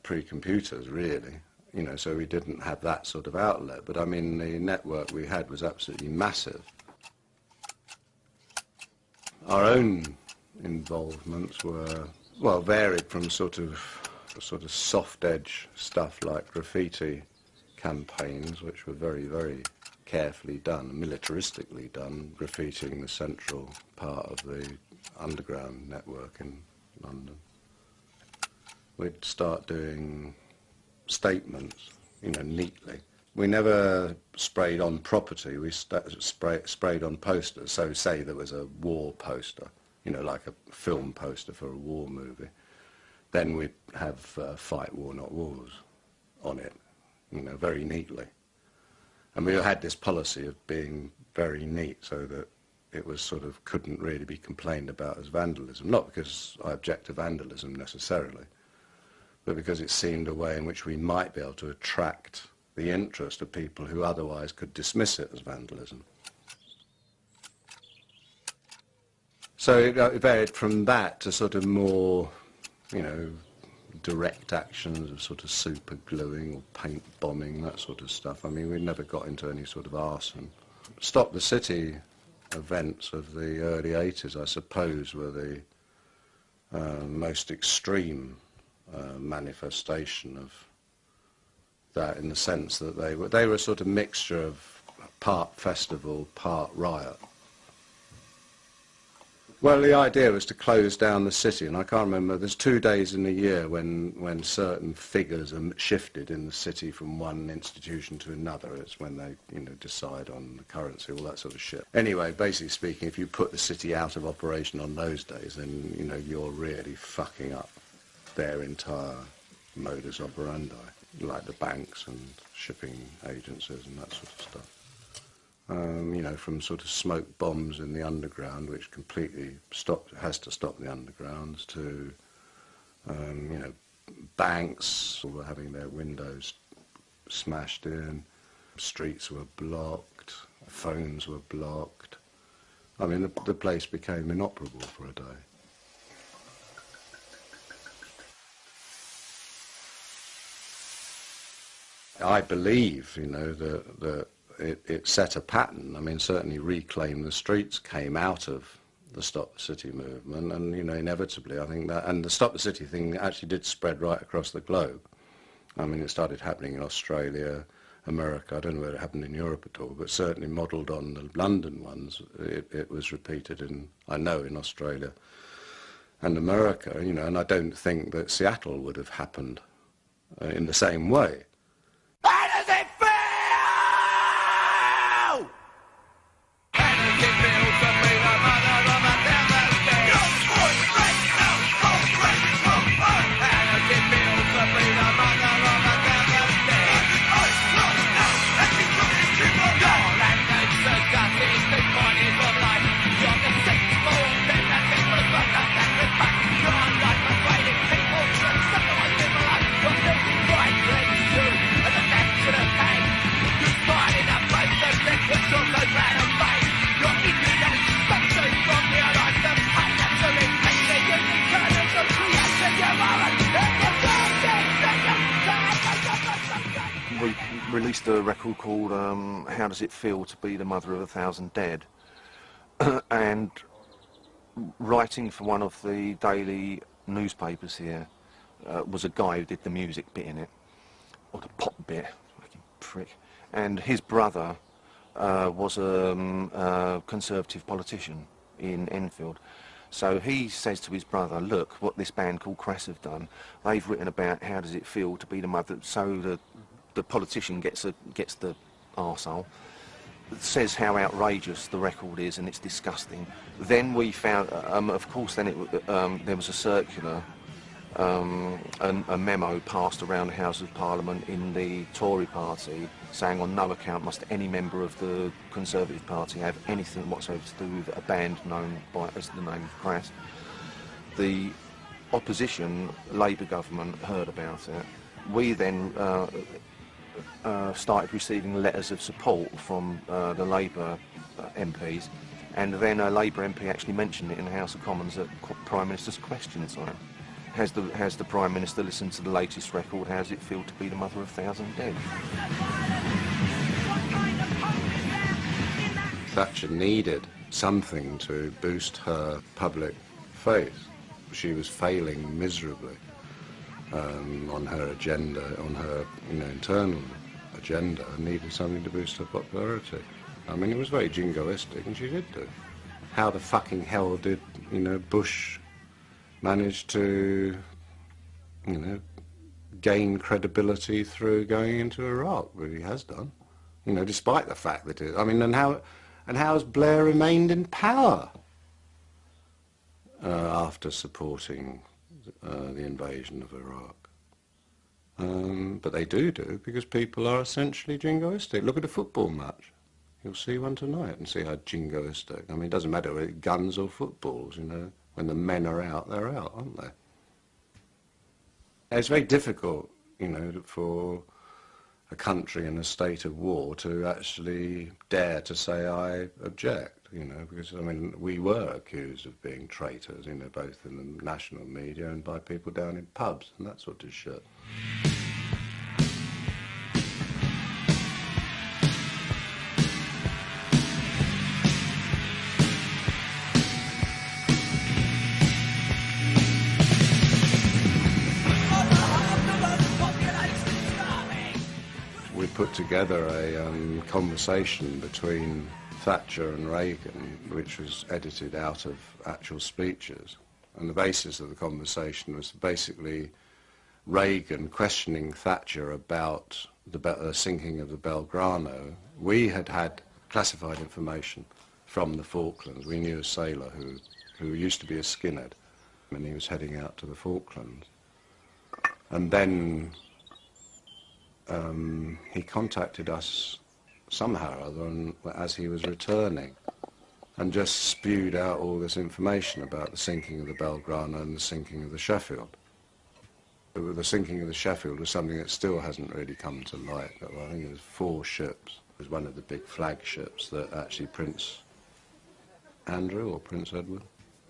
pre-computers, really. You know, so we didn't have that sort of outlet. But I mean, the network we had was absolutely massive. Our own involvements were, well, varied from sort of soft edge stuff like graffiti campaigns, which were very, very carefully done, militaristically done, graffitiing the central part of the underground network in London. We'd start doing statements, you know, neatly. We never sprayed on property, we sprayed on posters. So say there was a war poster, you know, like a film poster for a war movie. Then we'd have Fight War Not Wars on it, you know, very neatly. And we had this policy of being very neat so that it was sort of couldn't really be complained about as vandalism. Not because I object to vandalism necessarily, but because it seemed a way in which we might be able to attract the interest of people who otherwise could dismiss it as vandalism. So it varied from that to sort of more, you know, direct actions of sort of super gluing or paint bombing, that sort of stuff. I mean, we never got into any sort of arson. Stop the City events of the early 80s, I suppose, were the most extreme manifestation of that, in the sense that they were a sort of mixture of part festival, part riot. Well, the idea was to close down the city, and I can't remember, there's 2 days in the year when certain figures are shifted in the city from one institution to another. It's when they, you know, decide on the currency, all that sort of shit. Anyway, basically speaking, if you put the city out of operation on those days, then, you know, you're really fucking up their entire modus operandi, like the banks and shipping agencies and that sort of stuff. You know, from sort of smoke bombs in the underground, which completely has to stop the undergrounds, to, you know, banks were having their windows smashed in, streets were blocked, phones were blocked. I mean, the place became inoperable for a day. I believe, you know, that it set a pattern. I mean, certainly Reclaim the Streets came out of the Stop the City movement, and, you know, inevitably I think that, and the Stop the City thing actually did spread right across the globe. I mean, it started happening in Australia, America, I don't know whether it happened in Europe at all, but certainly modelled on the London ones, it was repeated in, I know, in Australia and America, you know, and I don't think that Seattle would have happened in the same way. We released a record called How Does It Feel to Be the Mother of 1,000 Dead? And writing for one of the daily newspapers here was a guy who did the music bit in it, or the pop bit, fucking prick. And his brother was a Conservative politician in Enfield. So he says to his brother, look, what this band called Crass have done, they've written about how does it feel to be the mother, so the politician gets the arsehole, says how outrageous the record is and it's disgusting. Then we found, of course, then there was a circular, a memo passed around the House of Parliament in the Tory party saying on no account must any member of the Conservative Party have anything whatsoever to do with a band known as the name of Crass. The opposition Labour government heard about it. We then started receiving letters of support from the Labour MPs, and then a Labour MP actually mentioned it in the House of Commons at Prime Minister's question time. Has the Prime Minister listened to the latest record? How does it feel to be the mother of 1,000 dead? Thatcher needed something to boost her public face. She was failing miserably on her agenda, on her internal agenda, and needed something to boost her popularity. I mean, it was very jingoistic, and she did do. How the fucking hell did, Bush manage to, gain credibility through going into Iraq? Well, he has done, despite the fact that it, and how has Blair remained in power after supporting the invasion of Iraq? But they do because people are essentially jingoistic. Look at a football match. You'll see one tonight and see how jingoistic. I mean, it doesn't matter whether it's guns or footballs, When the men are out, they're out, aren't they? It's very difficult, for a country in a state of war to actually dare to say, I object, because, we were accused of being traitors, both in the national media and by people down in pubs and that sort of shit. Put together a conversation between Thatcher and Reagan, which was edited out of actual speeches. And the basis of the conversation was basically Reagan questioning Thatcher about the sinking of the Belgrano. We had classified information from the Falklands. We knew a sailor who used to be a skinhead, and he was heading out to the Falklands. And then he contacted us somehow or other as he was returning and just spewed out all this information about the sinking of the Belgrano and the sinking of the Sheffield. The sinking of the Sheffield was something that still hasn't really come to light. I think it was 4 ships. It was one of the big flagships that actually Prince Andrew or Prince Edward,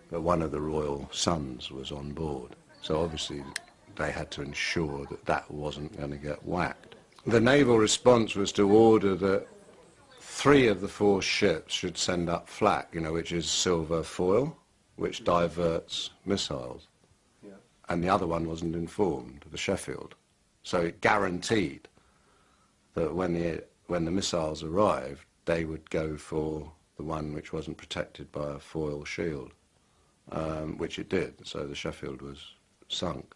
but one of the royal sons was on board. So obviously they had to ensure that that wasn't going to get whacked. The naval response was to order that 3 of the 4 ships should send up flak, which is silver foil, which diverts missiles. Yeah. And the other one wasn't informed, the Sheffield. So it guaranteed that when the missiles arrived, they would go for the one which wasn't protected by a foil shield, which it did. So the Sheffield was sunk.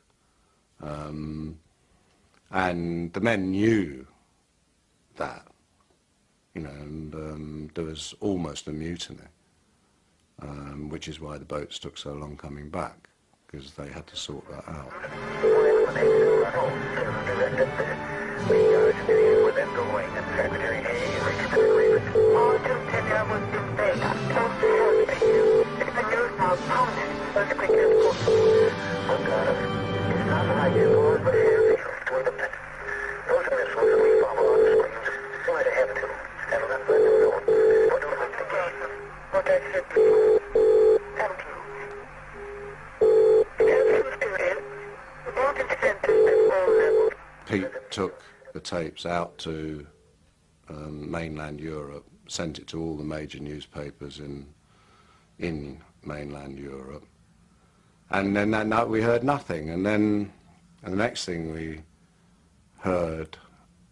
And the men knew that, and there was almost a mutiny, which is why the boats took so long coming back, because they had to sort that out. We are experiencing within the wing and Secretary Hayes is all to Kenya was to say that close to him. It's the news now pounded. Let's quickly go. Oh God, it's not like you was, but here's the with the those are the missiles that we follow on the screens. Go ahead to have to. Have a good tapes out to mainland Europe, sent it to all the major newspapers in mainland Europe. And then that night we heard nothing, and then the next thing we heard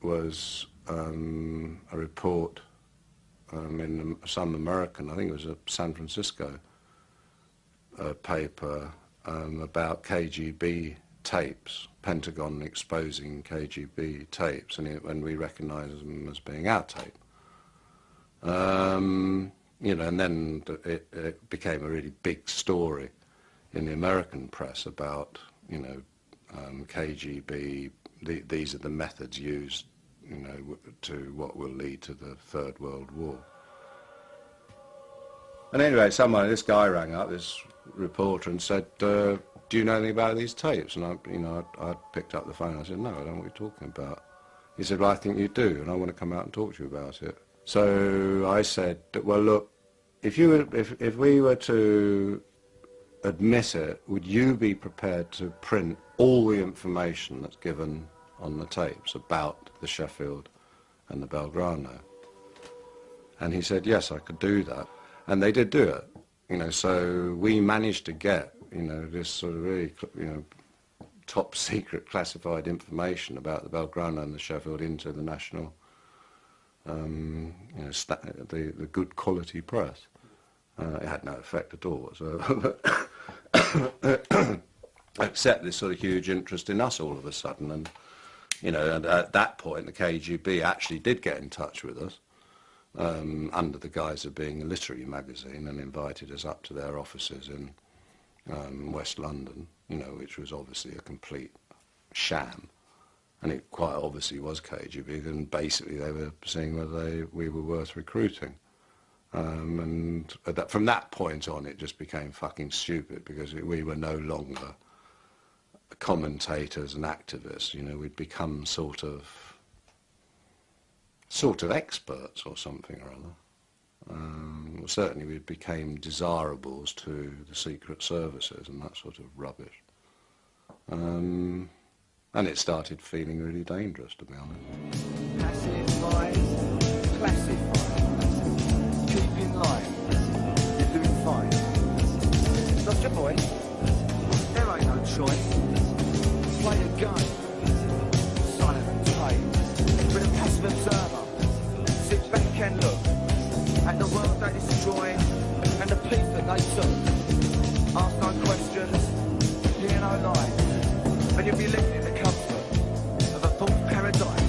was a report in some American, I think it was a San Francisco paper, about KGB tapes, Pentagon exposing KGB tapes, and we recognised them as being our tape. You know, and then it became a really big story in the American press about, you know, KGB, these are the methods used, you know, to what will lead to the Third World War. And anyway, this guy rang up, this reporter, and said, do you know anything about these tapes? And I picked up the phone and I said, no, I don't know what you're talking about. He said, well, I think you do, and I want to come out and talk to you about it. So I said, well, look, if we were to admit it, would you be prepared to print all the information that's given on the tapes about the Sheffield and the Belgrano? And he said, yes, I could do that. And they did do it, you know, so we managed to get, you know, this sort of really, you know, top secret classified information about the Belgrano and the Sheffield into the national, you know, the good quality press. It had no effect at all whatsoever, except this sort of huge interest in us all of a sudden. And, you know, and at that point the KGB actually did get in touch with us under the guise of being a literary magazine, and invited us up to their offices in West London, you know, which was obviously a complete sham. And it quite obviously was KGB, and basically they were seeing whether we were worth recruiting. And from that point on it just became fucking stupid, because we were no longer commentators and activists, you know, we'd become sort of experts or something or other. Certainly we became desirables to the secret services and that sort of rubbish. And it started feeling really dangerous, to be honest. Classify, keep in line, you're doing fine. Not your boy, there ain't no choice. Play a gun, silent and tight, but a passive observer. Sit back and look at the world they destroyed and the peace that they took. Ask no questions, hear no lies, and you'll be living in the comfort of a false paradise.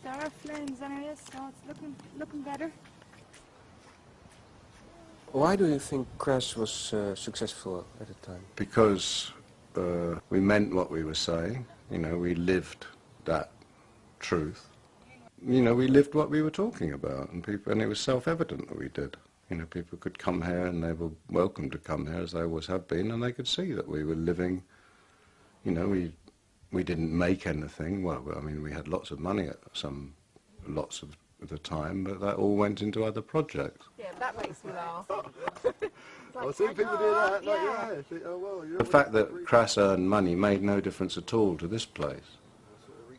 There are flames anyway, so it's looking better. Why do you think Crass was successful at the time? Because we meant what we were saying, you know, we lived that truth. You know, we lived what we were talking about, and it was self-evident that we did. You know, people could come here, and they were welcome to come here, as they always have been, and they could see that we were living, you know, we didn't make anything. Well, I mean, we had lots of money at lots of the time, but that all went into other projects. Yeah, that makes me laugh. I've seen people do that. The fact that Crass earned money made no difference at all to this place.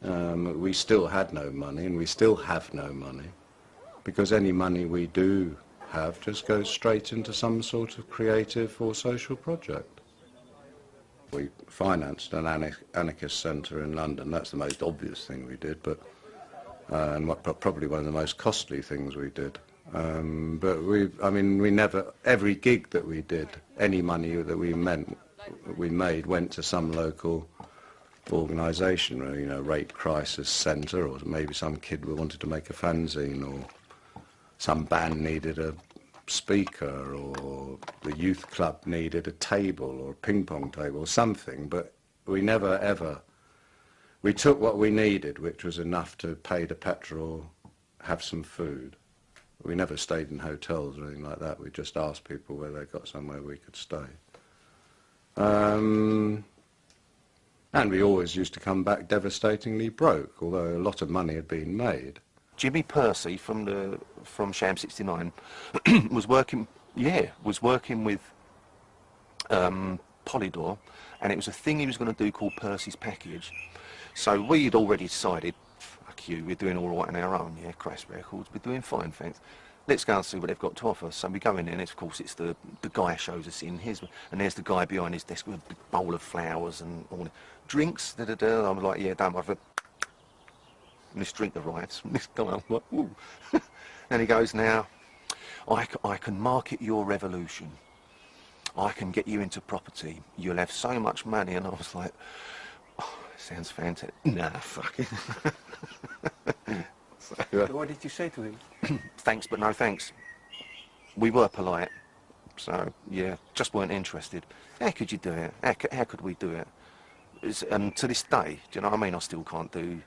We still had no money, and we still have no money, because any money we do have just goes straight into some sort of creative or social project. We financed an anarchist centre in London. That's the most obvious thing we did, but and probably one of the most costly things we did. But we never, every gig that we did, any money that we made went to some local organisation, you know, rape crisis centre, or maybe some kid wanted to make a fanzine, or some band needed a speaker, or the youth club needed a table or a ping pong table or something. But we never ever we took what we needed, which was enough to pay the petrol, have some food. We never stayed in hotels or anything like that. We just asked people whether they got somewhere we could stay. And we always used to come back devastatingly broke, although a lot of money had been made. Jimmy Percy from Sham 69 was working with Polydor, and it was a thing he was going to do called Percy's Package. So we'd already decided, fuck you, we're doing all right on our own, yeah, Crass Records, we're doing fine, thanks. Let's go and see what they've got to offer. So we go in there, and of course it's the guy shows us in, and there's the guy behind his desk with a big bowl of flowers and all the drinks, da-da-da. I'm like, yeah, don't worry. And this drink arrives from this guy, I'm like, ooh. And he goes, now, I can market your revolution. I can get you into property. You'll have so much money. And I was like, oh, sounds fantastic. Nah, fuck it. So, what did you say to him? Thanks, but no thanks. We were polite. So, yeah, just weren't interested. How could you do it? How could we do it? And to this day, do you know what I mean? I still can't do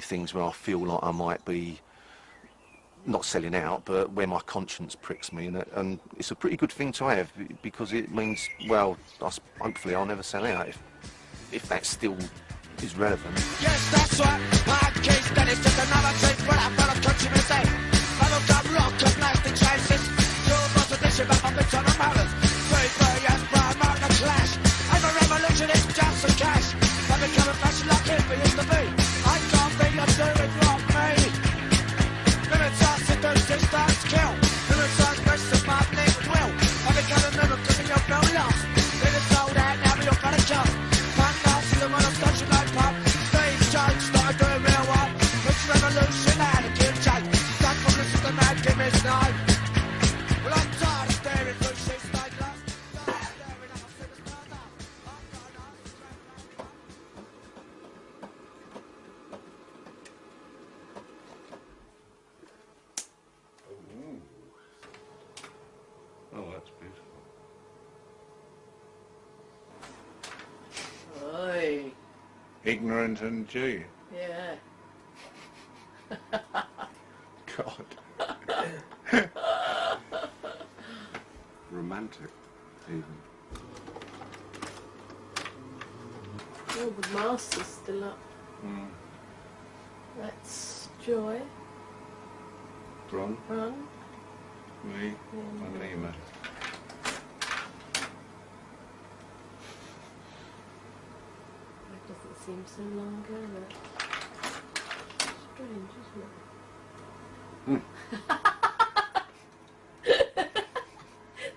things where I feel like I might be not selling out, but where my conscience pricks me, and it's a pretty good thing to have, because it means, well, hopefully I'll never sell out if that still is relevant. Yes, that's right. Hard case, that is just another trick. What I felt of country mistake. I look up rock and plastic chances. Your boss edition, but I'm bitch on the mouths. Very as prime out the clash. I'm a revolutionist, just some cash. I'm becoming fashion like hippie used to be. I can't be a doing what me. Limits us to do distance kill. Limits us best of my next will. I become a miracle and you're no lost. Then it's sold out, now we all got a job. When I'm touching like pop, stage jokes, start doing real work. It's revolution and a give chase. Stuck from the system and give me snow. Well, I'm tired of staring through shit like glass. Oh, that's beautiful. Oi. Ignorant and G. Yeah. God. Romantic, even. Oh, the master's still up. Mm. That's Joy. Ron? Me? And Nima. Doesn't seem so long ago, that. Strange, isn't it?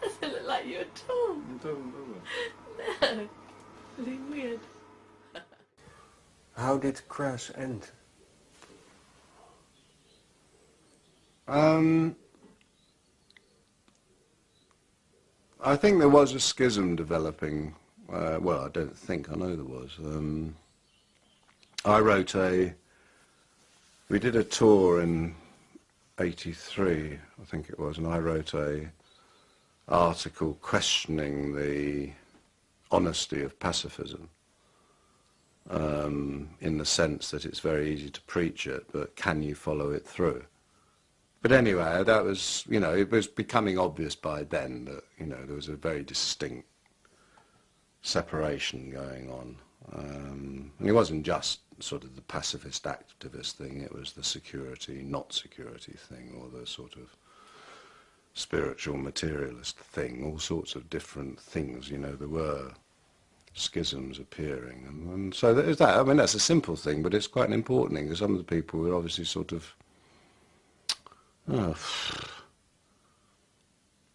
Doesn't look like you at all. It doesn't, does it? No. Really weird. How did Crass end? I think there was a schism developing. Well, I don't think, I know there was. We did a tour in '83, I think it was, and I wrote a article questioning the honesty of pacifism, in the sense that it's very easy to preach it, but can you follow it through? But anyway, that was, it was becoming obvious by then that, there was a very distinct separation going on. And it wasn't just sort of the pacifist activist thing, it was the security, not security thing, or the sort of spiritual materialist thing, all sorts of different things, there were schisms appearing. And so there's that. I mean, that's a simple thing, but it's quite an important thing, because some of the people were obviously sort of, well,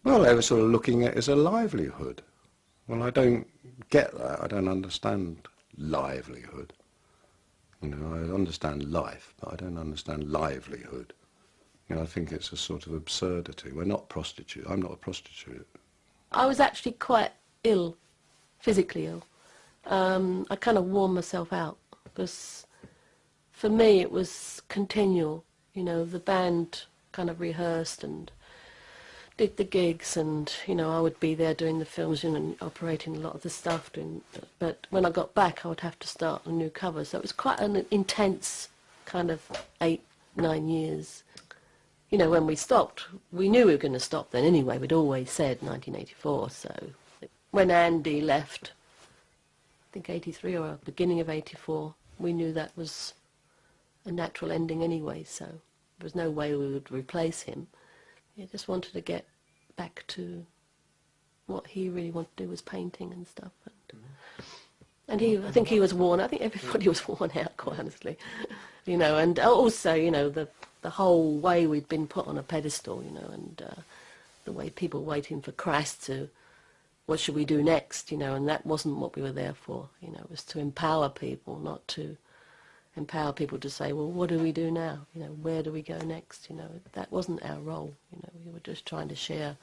they were sort of looking at it as a livelihood. Well, I don't get that. I don't understand livelihood. I understand life, but I don't understand livelihood. I think it's a sort of absurdity. We're not prostitutes. I'm not a prostitute. I was actually quite ill, physically ill. I kind of wore myself out, because for me it was continual. The band kind of rehearsed and did the gigs, and you know, I would be there doing the films, you know, and operating a lot of the stuff. But when I got back, I would have to start a new cover. So it was quite an intense kind of 8-9 years. You know, when we stopped, we knew we were going to stop then anyway. We'd always said 1984. So when Andy left, I think 83 or beginning of 84, we knew that was a natural ending anyway. So there was no way we would replace him. I just wanted to get back to what he really wanted to do, was painting and stuff. And I think he was worn. I think everybody was worn out, quite honestly. You know, and also, you know, the whole way we'd been put on a pedestal, you know, and the way people were waiting for Crass to, what should we do next, you know, and that wasn't what we were there for. You know, it was to empower people, not to empower people to say, well, what do we do now? You know, where do we go next? You know, that wasn't our role. You know, we were just trying to share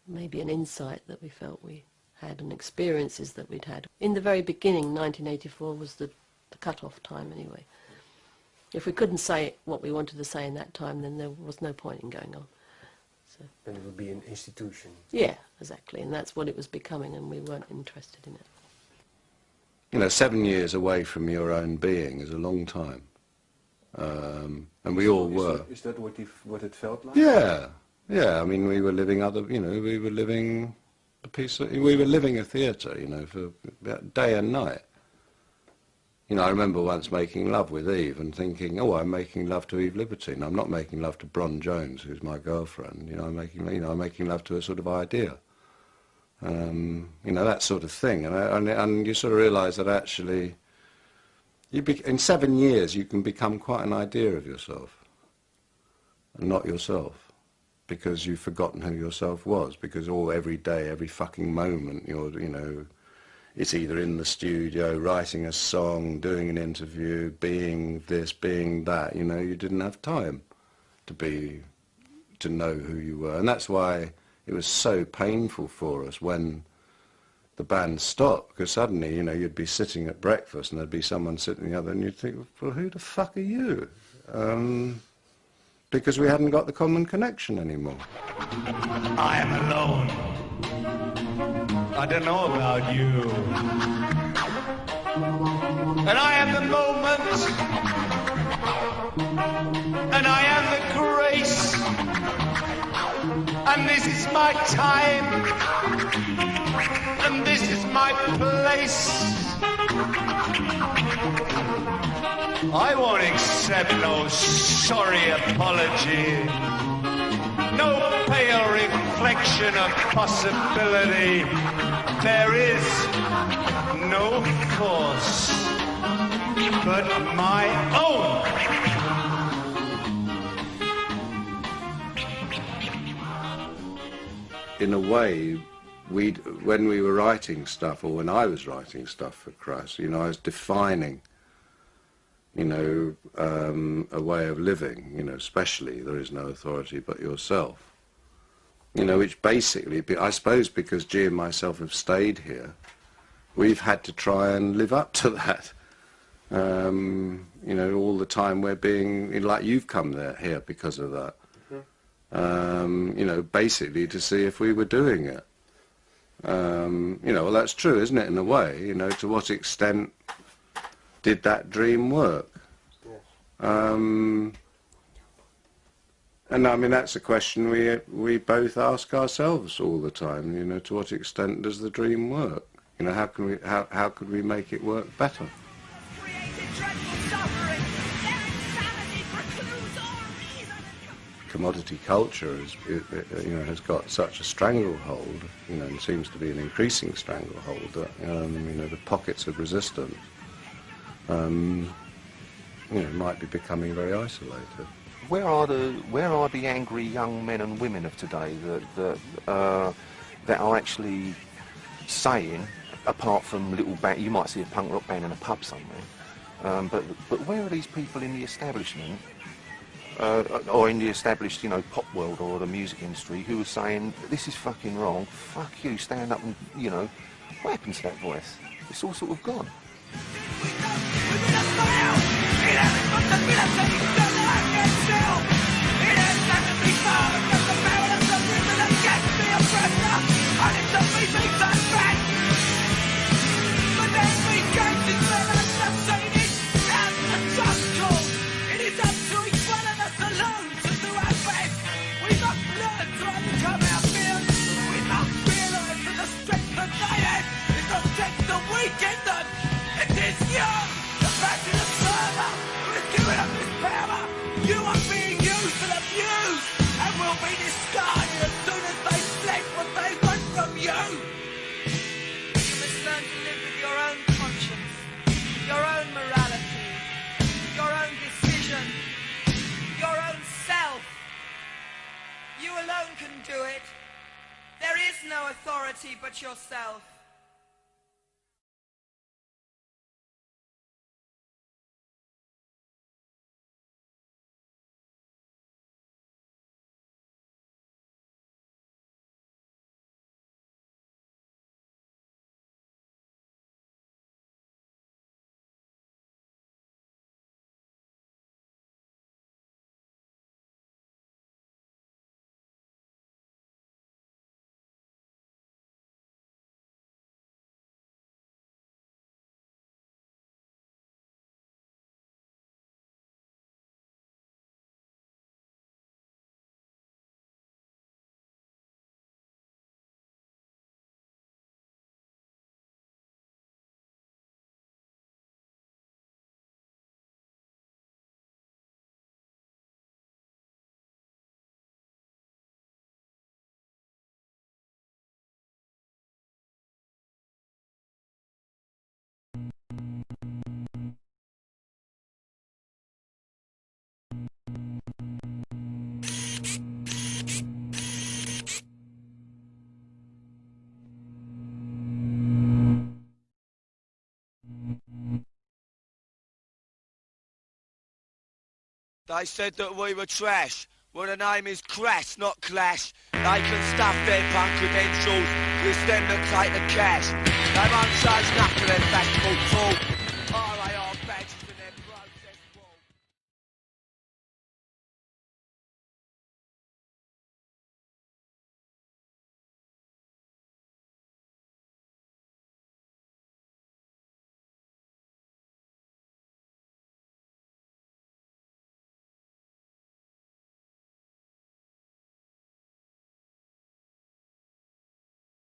maybe an insight that we felt we had and experiences that we'd had. In the very beginning, 1984 was the cut-off time anyway. If we couldn't say what we wanted to say in that time, then there was no point in going on. So, then it would be an institution. Yeah, exactly, and that's what it was becoming, and we weren't interested in it. You know, 7 years away from your own being is a long time, and we all were. Is that what it felt like? Yeah, yeah. I mean, we were living we were living we were living a theatre, you know, for day and night. You know, I remember once making love with Eve and thinking, oh, I'm making love to Eve Libertine. I'm not making love to Bron Jones, who's my girlfriend. You know, I'm making love to a sort of idea. You know, that sort of thing, and you sort of realise that actually, in 7 years you can become quite an idea of yourself, and not yourself, because you've forgotten who yourself was. Because every day, every fucking moment, you know, it's either in the studio, writing a song, doing an interview, being this, being that. You know, you didn't have time to know who you were, and that's why it was so painful for us when the band stopped, because suddenly, you know, you'd be sitting at breakfast and there'd be someone sitting the other, and you'd think, well, who the fuck are you? Because we hadn't got the common connection anymore. I am alone. I don't know about you. And I am the moment. And I am the grace. And this is my time. And this is my place. I won't accept no sorry apology. No pale reflection of possibility. There is no force but my own. In a way, when we were writing stuff, or when I was writing stuff for Crass, you know, I was defining, you know, a way of living, you know, especially there is no authority but yourself. You know, which basically, I suppose because Gee and myself have stayed here, we've had to try and live up to that. You know, all the time we're being, like you've come here because of that. You know, basically to see if we were doing it. You know, well, that's true, isn't it, in a way? You know, to what extent did that dream work? And I mean, that's a question we both ask ourselves all the time. You know, to what extent does the dream work? You know, how could we make it work better? Commodity culture has got such a stranglehold, you know, and seems to be an increasing stranglehold that you know, the pockets of resistance, you know, might be becoming very isolated. Where are the angry young men and women of today that are actually saying, apart from little band, you might see a punk rock band in a pub somewhere, but where are these people in the establishment, or in the established, you know, pop world or the music industry, who are saying, this is fucking wrong, fuck you, stand up and, you know, what happened to that voice? It's all sort of gone. can do it. There is no authority but yourself. They said that we were trash. Well, the name is Crass, not Clash. They can stuff their punk credentials, it's them that take the cash. They won't change nothing in festival